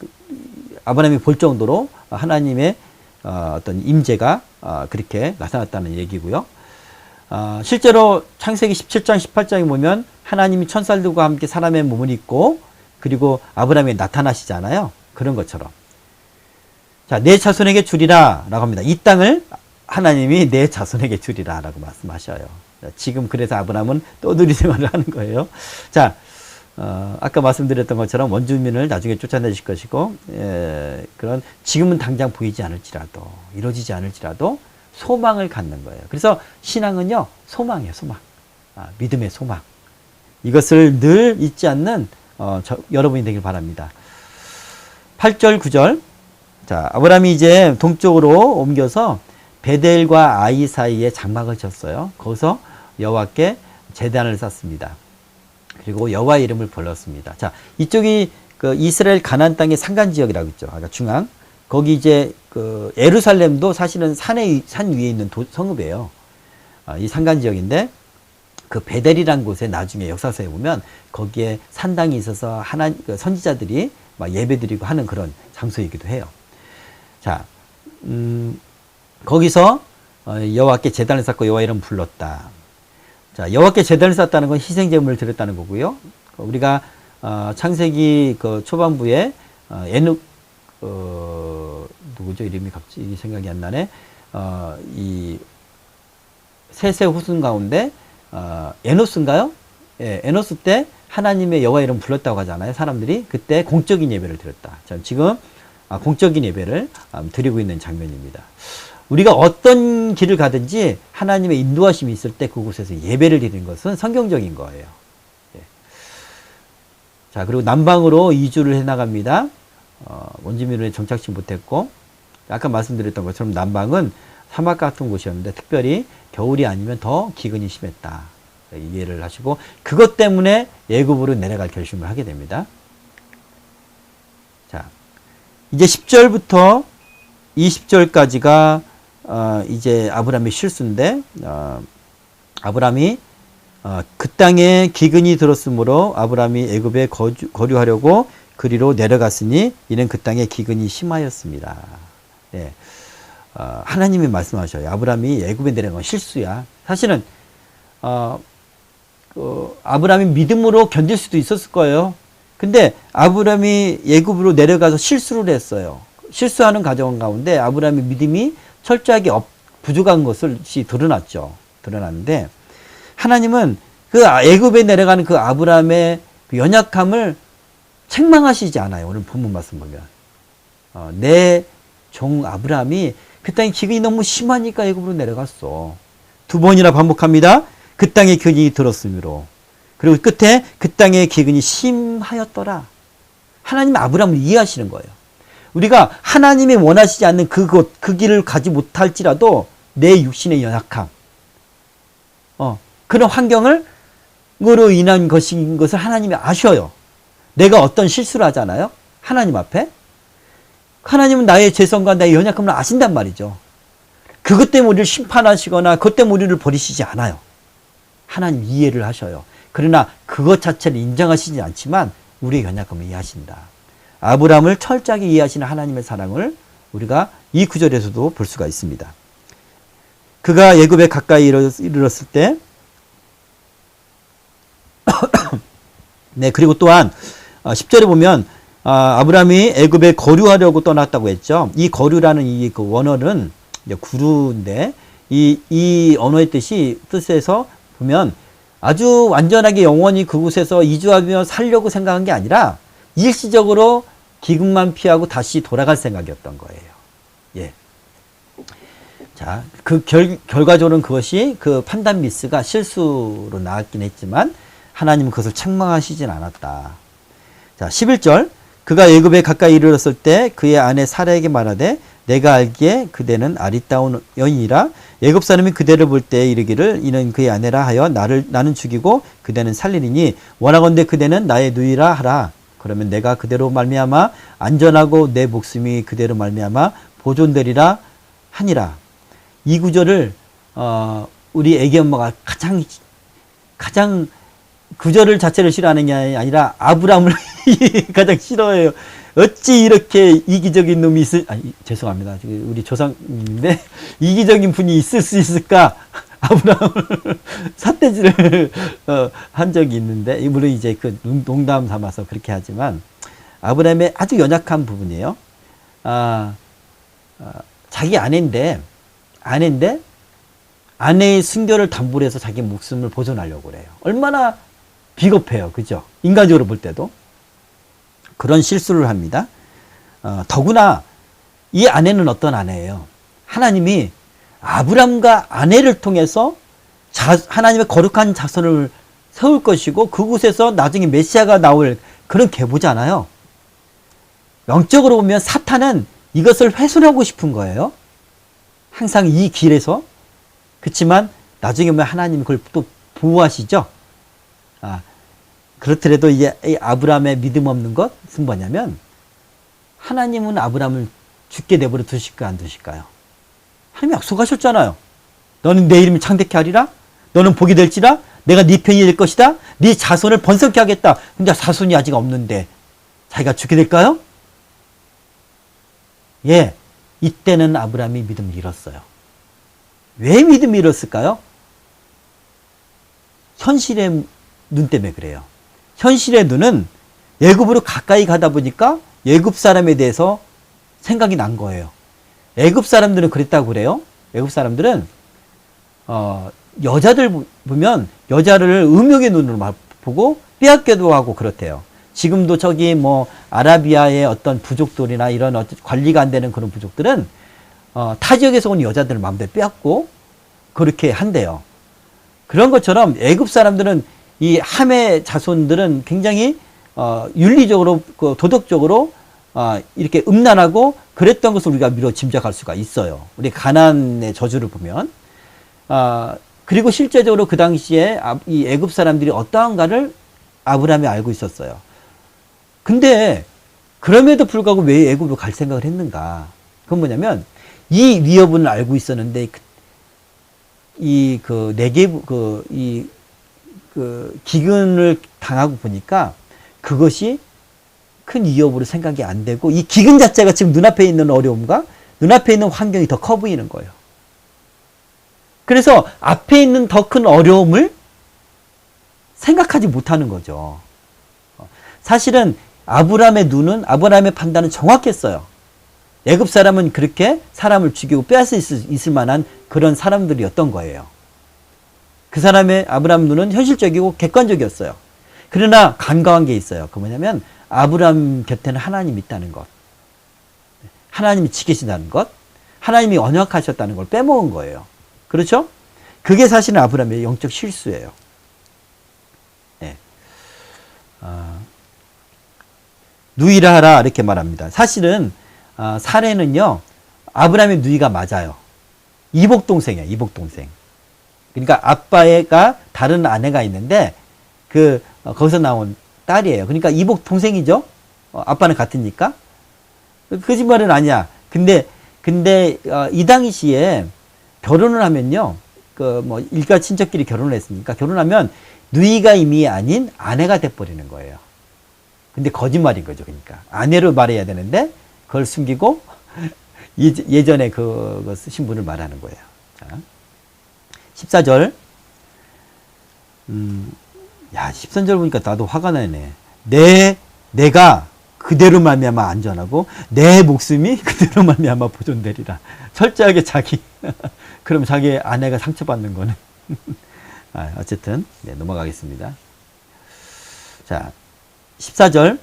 아브라함이 볼 정도로 하나님의 어떤 임재가 그렇게 나타났다는 얘기고요. 실제로 창세기 17장, 18장에 보면 하나님이 천사들과 함께 사람의 몸을 입고 그리고 아브라함에 나타나시잖아요. 그런 것처럼. 자, 내 자손에게 주리라 라고 합니다. 이 땅을 하나님이 내 자손에게 주리라 라고 말씀하셔요. 지금 그래서 아브라함은 떠돌이 생활을 하는 거예요. 자, 아까 말씀드렸던 것처럼 원주민을 나중에 쫓아내실 것이고, 그런 지금은 당장 보이지 않을지라도, 이루어지지 않을지라도 소망을 갖는 거예요. 그래서 신앙은요, 소망이에요, 소망. 믿음의 소망. 이것을 늘 잊지 않는 여러분이 되길 바랍니다. 8절, 9절. 자, 아브라함이 이제 동쪽으로 옮겨서 베델과 아이 사이에 장막을 쳤어요. 거기서 여호와께 제단을 쌓습니다. 그리고 여호와의 이름을 불렀습니다. 자, 이쪽이 그 이스라엘 가나안 땅의 산간 지역이라고 있죠. 아까 중앙. 거기 이제 그 예루살렘도 사실은 산 위에 있는 성읍이에요. 이 산간 지역인데 그 베델이라는 곳에 나중에 역사서에 보면 거기에 산당이 있어서 그 선지자들이 막 예배드리고 하는 그런 장소이기도 해요. 자, 거기서 여호와께 제단을 쌓고 여호와 이름 불렀다. 자, 여호와께 제단을 쌓았다는 건 희생 제물을 드렸다는 거고요. 우리가 창세기 그 초반부에 누구죠? 이름이 갑자기 생각이 안 나네. 이 셋의 후손 가운데 에노스인가요? 예, 에노스 때 하나님의 여호와 이름 불렀다고 하잖아요. 사람들이 그때 공적인 예배를 드렸다. 지금 공적인 예배를 드리고 있는 장면입니다. 우리가 어떤 길을 가든지 하나님의 인도하심이 있을 때 그곳에서 예배를 드리는 것은 성경적인 거예요. 예. 자, 그리고 남방으로 이주를 해나갑니다. 원주민으로 정착치 못했고, 아까 말씀드렸던 것처럼 남방은 사막 같은 곳이었는데 특별히 겨울이 아니면 더 기근이 심했다. 이해를 하시고 그것 때문에 애굽으로 내려갈 결심을 하게 됩니다. 자, 이제 10절부터 20절까지가 이제 아브라함의 실수인데 아브라함이 그 땅에 기근이 들었으므로 아브라함이 애굽에 거류하려고 그리로 내려갔으니 이는 그 땅에 기근이 심하였습니다. 네. 하나님이 말씀하셔요. 아브라함이 애굽에 내려간 건 실수야. 사실은 아브라함이 믿음으로 견딜 수도 있었을 거예요. 근데 아브라함이 애굽으로 내려가서 실수를 했어요. 실수하는 과정 가운데 아브라함의 믿음이 철저하게 부족한 것이 드러났죠. 드러났는데 하나님은 그 애굽에 내려가는 그 아브라함의 그 연약함을 책망하시지 않아요. 오늘 본문 말씀 보면 내 종 아브라함이 그 땅에 기근이 너무 심하니까 애굽으로 내려갔어. 2번이나 반복합니다. 그 땅에 기근이 들었으므로. 그리고 끝에 그 땅에 기근이 심하였더라. 하나님이 아브라함을 이해하시는 거예요. 우리가 하나님이 원하시지 않는 그곳, 그 길을 가지 못할지라도 내 육신의 연약함, 그런 환경으로 인한 것인 것을 하나님이 아셔요. 내가 어떤 실수를 하잖아요. 하나님 앞에. 하나님은 나의 죄성과 나의 연약함을 아신단 말이죠. 그것 때문에 우리를 심판하시거나 그것 때문에 우리를 버리시지 않아요. 하나님 이해를 하셔요. 그러나 그것 자체를 인정하시지 않지만 우리의 연약함을 이해하신다. 아브라함을 철저하게 이해하시는 하나님의 사랑을 우리가 이 구절에서도 볼 수가 있습니다. 그가 애굽에 가까이 이르렀을 때 네, 그리고 또한 10절에 보면 아브라함이 애굽에 거류하려고 떠났다고 했죠. 이 거류라는 이 그 원어는 이제 구루인데 이 언어의 뜻에서 보면 아주 완전하게 영원히 그곳에서 이주하며 살려고 생각한 게 아니라 일시적으로 기근만 피하고 다시 돌아갈 생각이었던 거예요. 예. 자, 그 결과적으로는 그것이 그 판단 미스가 실수로 나왔긴 했지만 하나님은 그것을 책망하시진 않았다. 자, 11절. 그가 애굽에 가까이 이르렀을 때 그의 아내 사라에게 말하되 내가 알기에 그대는 아리따운 여인이라 애굽 사람이 그대를 볼 때 이르기를 이는 그의 아내라 하여 나는 죽이고 그대는 살리리니 원하건대 그대는 나의 누이라 하라. 그러면 내가 그대로 말미암아 안전하고 내 목숨이 그대로 말미암아 보존되리라 하니라. 이 구절을 우리 애기 엄마가 가장 구절 자체를 싫어하는 게 아니라 아브라함을 가장 싫어해요. 어찌 이렇게 이기적인 놈이 죄송합니다. 우리 조상님인데 이기적인 분이 있을 수 있을까? 아브라함을 삿대질을 한 적이 있는데, 물론 이제 그 농담 삼아서 그렇게 하지만 아브라함의 아주 연약한 부분이에요. 자기 아내인데 아내의 순결을 담보로 해서 자기 목숨을 보존하려고 그래요. 얼마나 비겁해요. 그죠? 인간적으로 볼 때도. 그런 실수를 합니다. 더구나 이 아내는 어떤 아내예요? 하나님이 아브람과 아내를 통해서 하나님의 거룩한 자손을 세울 것이고 그곳에서 나중에 메시아가 나올 그런 계보잖아요. 영적으로 보면 사탄은 이것을 훼손하고 싶은 거예요. 항상 이 길에서. 그렇지만 나중에 보면 하나님이 그걸 또 보호하시죠. 그렇더라도 이제 이 아브라함의 믿음 없는 것은 뭐냐면 하나님은 아브라함을 죽게 내버려 두실까 안 두실까요? 하나님이 약속하셨잖아요. 너는 내 이름이 창대케 하리라. 너는 복이 될지라. 내가 네 편이 될 것이다. 네 자손을 번성케 하겠다. 근데 자손이 아직 없는데 자기가 죽게 될까요? 예, 이때는 아브라함이 믿음을 잃었어요. 왜 믿음을 잃었을까요? 현실의 눈 때문에 그래요. 현실의 눈은 애굽으로 가까이 가다 보니까 애굽 사람에 대해서 생각이 난 거예요. 애굽 사람들은 그랬다고 그래요. 애굽 사람들은 여자들 보면 여자를 음욕의 눈으로 보고 빼앗기도 하고 그렇대요. 지금도 저기 뭐 아라비아의 어떤 부족들이나 이런 관리가 안 되는 그런 부족들은 타 지역에서 온 여자들을 마음대로 빼앗고 그렇게 한대요. 그런 것처럼 애굽 사람들은 이 함의 자손들은 굉장히 윤리적으로 도덕적으로 이렇게 음란하고 그랬던 것을 우리가 미뤄 짐작할 수가 있어요. 우리 가나안의 저주를 보면 그리고 실제적으로 그 당시에 이 애굽 사람들이 어떠한가를 아브라함이 알고 있었어요. 근데 그럼에도 불구하고 왜 애굽으로 갈 생각을 했는가? 그건 뭐냐면 이 위협은 알고 있었는데 기근을 당하고 보니까 그것이 큰 위협으로 생각이 안 되고 이 기근 자체가 지금 눈앞에 있는 어려움과 눈앞에 있는 환경이 더 커 보이는 거예요. 그래서 앞에 있는 더 큰 어려움을 생각하지 못하는 거죠. 사실은 아브라함의 판단은 정확했어요. 애굽 사람은 그렇게 사람을 죽이고 빼앗을 있을 만한 그런 사람들이었던 거예요. 그 사람의 아브라함 눈은 현실적이고 객관적이었어요. 그러나 간과한 게 있어요. 그 뭐냐면 아브라함 곁에는 하나님이 있다는 것, 하나님이 지키신다는 것, 하나님이 언약하셨다는 걸 빼먹은 거예요. 그렇죠? 그게 사실은 아브라함의 영적 실수예요. 네. 누이라 하라 이렇게 말합니다. 사실은 사례는요 아브라함의 누이가 맞아요. 이복 동생이에요. 이복 동생. 그러니까 아빠가 다른 아내가 있는데 거기서 나온 딸이에요. 그러니까 이복 동생이죠. 아빠는 같으니까. 거짓말은 아니야. 근데 이 당시에 결혼을 하면요, 일가 친척끼리 결혼을 했으니까 결혼하면 누이가 이미 아닌 아내가 돼버리는 거예요. 근데 거짓말인 거죠. 그러니까 아내로 말해야 되는데 그걸 숨기고 예전에 그 신분을 말하는 거예요. 자, 14절. 13절 보니까 나도 화가 나네. 내가 그대로 말미암아 안전하고 내 목숨이 그대로 말미암아 보존되리라. 철저하게 그럼 자기 아내가 상처받는 거는 어쨌든 넘어가겠습니다. 자, 14절.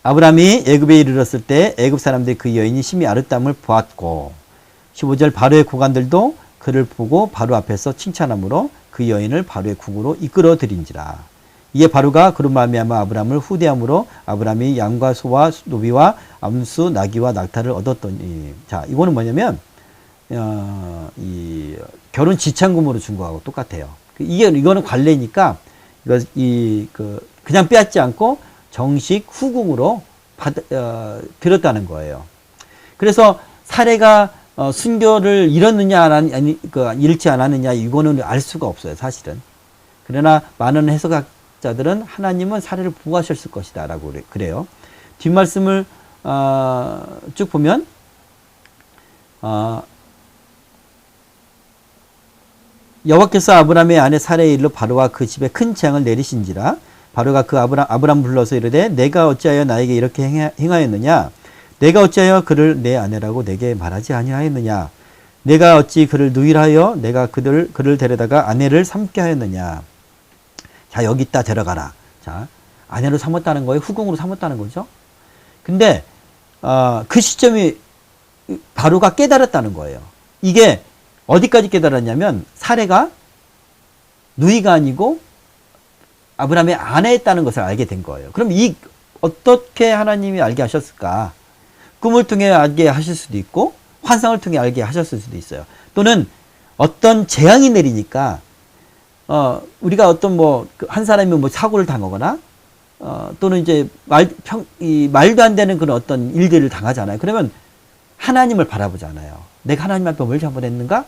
아브라함이 애굽에 이르렀을 때 애굽 사람들이 그 여인이 심히 아름다움을 보았고 15절 바로의 고관들도 그를 보고 바로 앞에서 칭찬함으로 그 여인을 바로의 궁으로 이끌어 들인지라. 이에 바로가 그로 말미암아 아브라함을 후대함으로 아브라함이 양과 소와 노비와 암수 나귀와 낙타를 얻었더니. 자, 이거는 뭐냐면 이 결혼 지참금으로 준 거하고 똑같아요. 이거는 관례니까 그냥 빼앗지 않고 정식 후궁으로 들었다는 거예요. 그래서 사례가 순교를 잃었느냐 잃지 않았느냐 이거는 알 수가 없어요, 사실은. 그러나 많은 해석자들은 하나님은 사례를 보호하셨을 것이다 라고 그래요. 뒷말씀을 쭉 보면 여호와께서 아브라함의 아내 사레의 일로 바로와 그 집에 큰 재앙을 내리신지라. 바로가 그 아브람 불러서 이르되 내가 어찌하여 나에게 이렇게 행하였느냐? 내가 어찌하여 그를 내 아내라고 내게 말하지 아니하였느냐? 내가 어찌 그를 누이하여 내가 그를 데려다가 아내를 삼게 하였느냐? 자, 여기 있다 데려가라. 자, 아내로 삼았다는 거예요. 후궁으로 삼았다는 거죠. 근데 그 시점이 바로가 깨달았다는 거예요. 이게 어디까지 깨달았냐면 사례가 누이가 아니고 아브라함의 아내였다는 것을 알게 된 거예요. 그럼 어떻게 하나님이 알게 하셨을까? 꿈을 통해 알게 하실 수도 있고 환상을 통해 알게 하셨을 수도 있어요. 또는 어떤 재앙이 내리니까 우리가 어떤 한 사람이 사고를 당하거나 또는 이제 말도 안 되는 그런 어떤 일들을 당하잖아요. 그러면 하나님을 바라보잖아요. 내가 하나님 앞에 뭘 잘못했는가?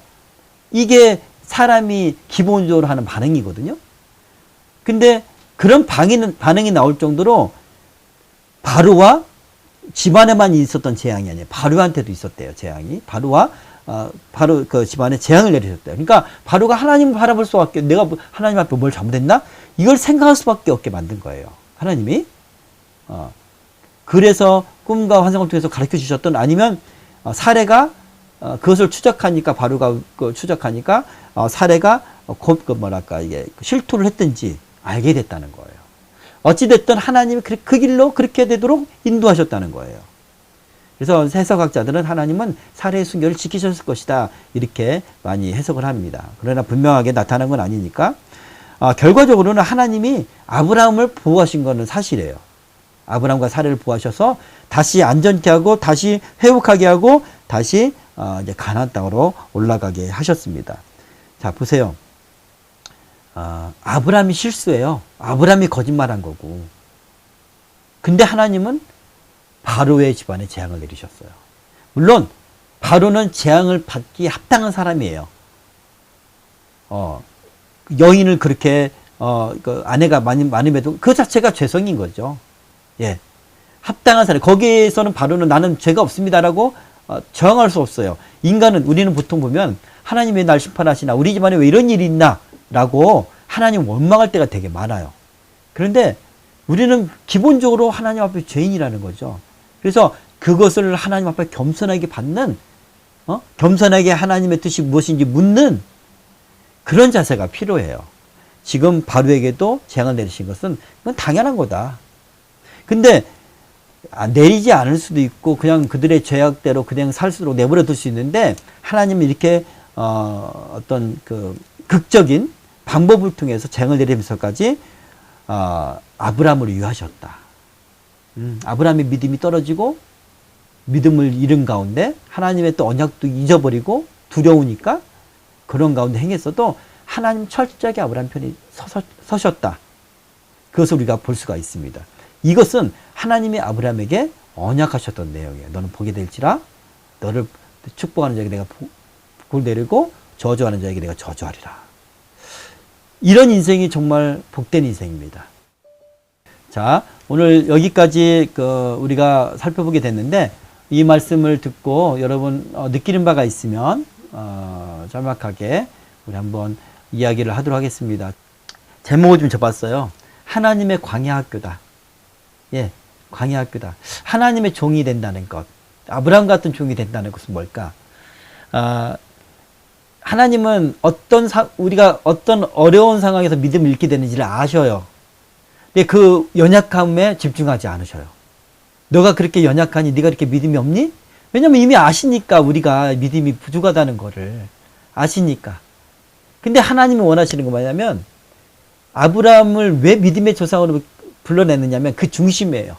이게 사람이 기본적으로 하는 반응이거든요. 근데 그런 반응이 나올 정도로 바로와 집안에만 있었던 재앙이 아니에요. 바로한테도 있었대요, 재앙이. 바로 그 집안에 재앙을 내리셨대요. 그러니까 바로가 하나님을 바라볼 수밖에, 내가 하나님 앞에 뭘 잘못했나? 이걸 생각할 수밖에 없게 만든 거예요, 하나님이. 그래서 꿈과 환상을 통해서 가르쳐 주셨던, 아니면 사례가 그것을 추적하니까, 바로가 추적하니까 사례가 이게 실토를 했든지 알게 됐다는 거예요. 어찌됐든 하나님이 그 길로 그렇게 되도록 인도하셨다는 거예요. 그래서 해석학자들은 하나님은 사례의 순교를 지키셨을 것이다, 이렇게 많이 해석을 합니다. 그러나 분명하게 나타난 건 아니니까 결과적으로는 하나님이 아브라함을 보호하신 것은 사실이에요. 아브라함과 사례를 보호하셔서 다시 안전케 하고 다시 회복하게 하고 다시 이제 가나안 땅으로 올라가게 하셨습니다. 자, 보세요. 아브라함이 실수해요. 아브라함이 거짓말한 거고. 근데 하나님은 바로의 집안에 재앙을 내리셨어요. 물론 바로는 재앙을 받기 합당한 사람이에요. 여인을 그렇게 그 아내가 많음에도 그 자체가 죄성인 거죠. 예, 합당한 사람. 거기에서는 바로는 나는 죄가 없습니다라고 저항할 수 없어요. 우리는 보통 보면 하나님 왜 날 심판하시나, 우리 집안에 왜 이런 일이 있나 라고 하나님 원망할 때가 되게 많아요. 그런데 우리는 기본적으로 하나님 앞에 죄인이라는 거죠. 그래서 그것을 하나님 앞에 겸손하게 받는, 겸손하게 하나님의 뜻이 무엇인지 묻는 그런 자세가 필요해요. 지금 바로에게도 재앙을 내리신 것은 그건 당연한 거다. 근데 내리지 않을 수도 있고 그냥 그들의 죄악대로 그냥 살수록 내버려 둘 수 있는데, 하나님이 이렇게 어떤 그 극적인 방법을 통해서 재앙을 내리면서까지 아브라함을 유하셨다. 아브라함의 믿음이 떨어지고 믿음을 잃은 가운데 하나님의 또 언약도 잊어버리고 두려우니까 그런 가운데 행했어도 하나님 철저하게 아브라함 편이 서셨다. 그것을 우리가 볼 수가 있습니다. 이것은 하나님이 아브라함에게 언약하셨던 내용이에요. 너는 복이 될지라, 너를 축복하는 자에게 내가 복을 내리고 저주하는 자에게 내가 저주하리라. 이런 인생이 정말 복된 인생입니다. 자, 오늘 여기까지 우리가 살펴보게 됐는데, 이 말씀을 듣고 여러분 느끼는 바가 있으면 짤막하게 우리 한번 이야기를 하도록 하겠습니다. 제목을 좀 접었어요. 하나님의 광야 학교다. 예, 광야 학교다. 하나님의 종이 된다는 것. 아브라함 같은 종이 된다는 것은 뭘까? 하나님은 우리가 어떤 어려운 상황에서 믿음을 잃게 되는지를 아셔요. 근데 그 연약함에 집중하지 않으셔요. 너가 그렇게 연약하니 네가 그렇게 믿음이 없니? 왜냐면 이미 아시니까 우리가 믿음이 부족하다는 거를 아시니까. 근데 하나님이 원하시는 건 뭐냐면 아브라함을 왜 믿음의 조상으로 불러내느냐면 그 중심이에요.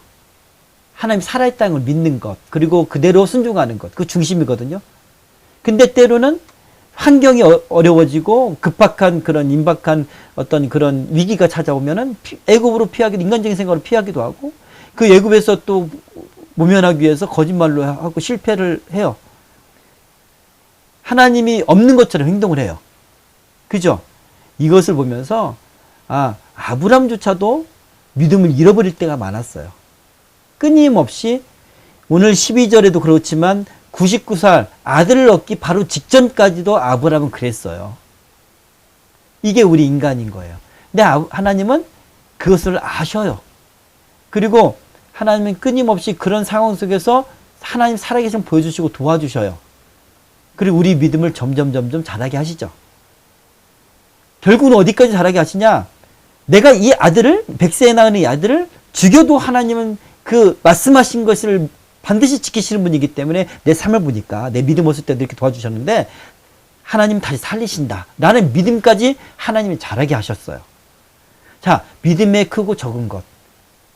하나님 살아있다는 걸 믿는 것, 그리고 그대로 순종하는 것, 그 중심이거든요. 근데 때로는 환경이 어려워지고 급박한 그런 임박한 어떤 그런 위기가 찾아오면은 애굽으로 피하기도, 인간적인 생각으로 피하기도 하고, 그 애굽에서 또 모면하기 위해서 거짓말로 하고 실패를 해요. 하나님이 없는 것처럼 행동을 해요. 그죠? 이것을 보면서 아브람조차도 믿음을 잃어버릴 때가 많았어요. 끊임없이 오늘 12절에도 그렇지만 99살 아들을 얻기 바로 직전까지도 아브람은 그랬어요. 이게 우리 인간인 거예요. 근데 하나님은 그것을 아셔요. 그리고 하나님은 끊임없이 그런 상황 속에서 하나님 살아계신 보여주시고 도와주셔요. 그리고 우리 믿음을 점점 자라게 하시죠. 결국은 어디까지 자라게 하시냐? 내가 이 아들을, 100세에 낳은 이 아들을 죽여도 하나님은 그 말씀하신 것을 반드시 지키시는 분이기 때문에 내 삶을 보니까 내 믿음 없을 때도 이렇게 도와주셨는데 하나님 다시 살리신다 라는 믿음까지 하나님이 자라게 하셨어요. 자, 믿음의 크고 적은 것,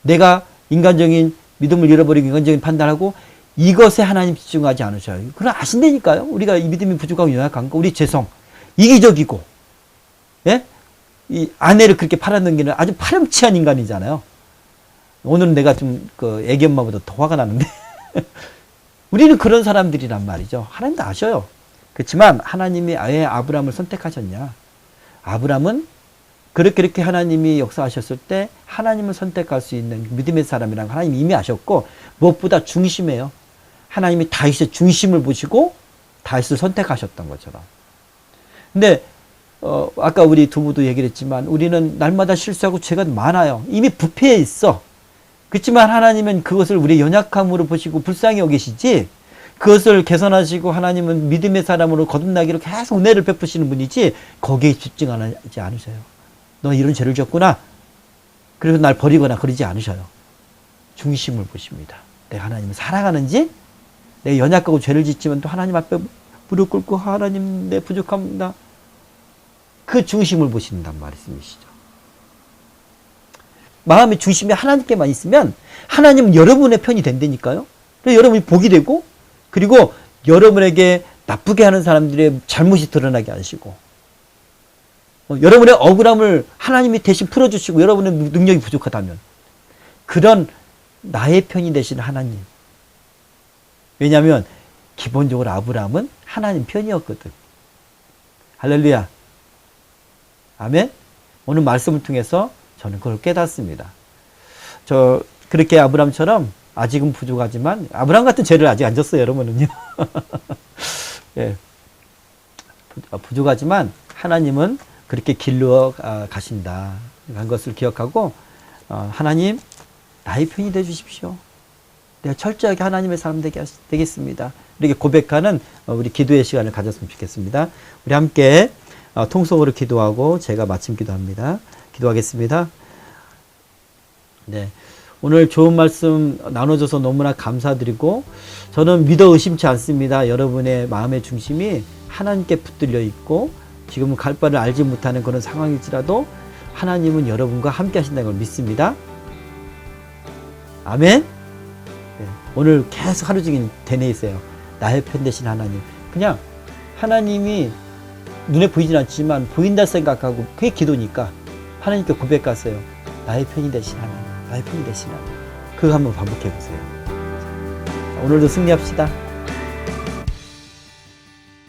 내가 인간적인 믿음을 잃어버리고 인간적인 판단하고 이것에 하나님 집중하지 않으셔요. 그건 아신다니까요. 우리가 이 믿음이 부족하고 연약한 거, 우리 죄성, 이기적이고, 예? 이 아내를 그렇게 팔아넘기는 아주 파렴치한 인간이잖아요. 오늘은 내가 좀 애기 엄마보다 더 화가 나는데 우리는 그런 사람들이란 말이죠. 하나님도 아셔요. 그렇지만 하나님이 왜 아브라함을 선택하셨냐? 아브라함은 그렇게 하나님이 역사하셨을 때 하나님을 선택할 수 있는 믿음의 사람이라는 하나님이 이미 아셨고, 무엇보다 중심이에요. 하나님이 다윗의 중심을 보시고 다윗을 선택하셨던 것처럼. 근데 아까 우리 두부도 얘기를 했지만 우리는 날마다 실수하고 죄가 많아요. 이미 부패해 있어. 그렇지만 하나님은 그것을 우리의 연약함으로 보시고 불쌍히 여기시지, 그것을 개선하시고 하나님은 믿음의 사람으로 거듭나기로 계속 은혜를 베푸시는 분이지 거기에 집중하지 않으셔요. 너 이런 죄를 졌구나. 그래서 날 버리거나 그러지 않으셔요. 중심을 보십니다. 내가 하나님을 사랑하는지, 내가 연약하고 죄를 짓지만 또 하나님 앞에 무릎 꿇고 하나님 내 부족합니다. 그 중심을 보신단 말씀이시죠. 마음의 중심에 하나님께만 있으면 하나님은 여러분의 편이 된다니까요. 그래서 여러분이 복이 되고, 그리고 여러분에게 나쁘게 하는 사람들의 잘못이 드러나게 하시고, 여러분의 억울함을 하나님이 대신 풀어주시고, 여러분의 능력이 부족하다면 그런 나의 편이 되신 하나님. 왜냐하면 기본적으로 아브라함은 하나님 편이었거든. 할렐루야. 아멘. 오늘 말씀을 통해서 저는 그걸 깨닫습니다. 그렇게 아브라함처럼 아직은 부족하지만, 아브라함 같은 죄를 아직 안 졌어요, 여러분은요. 예. 부족하지만 하나님은 그렇게 길러 가신다 한 것을 기억하고, 하나님 나의 편이 되어 주십시오. 내가 철저하게 하나님의 사람 되겠습니다. 이렇게 고백하는 우리 기도의 시간을 가졌으면 좋겠습니다. 우리 함께 통성으로 기도하고 제가 마침 기도합니다. 기도하겠습니다. 네, 오늘 좋은 말씀 나눠줘서 너무나 감사드리고, 저는 믿어 의심치 않습니다. 여러분의 마음의 중심이 하나님께 붙들려 있고 지금은 갈 바를 알지 못하는 그런 상황일지라도 하나님은 여러분과 함께 하신다는 걸 믿습니다. 아멘. 네, 오늘 계속 하루 종일 되뇌이세요. 나의 편 되신 하나님. 그냥 하나님이 눈에 보이진 않지만 보인다 생각하고, 그게 기도니까 하나님께 고백하세요. 나의 편이 되신 하나님, 나의 편이 되신 하나님. 그거 한번 반복해 보세요. 오늘도 승리합시다.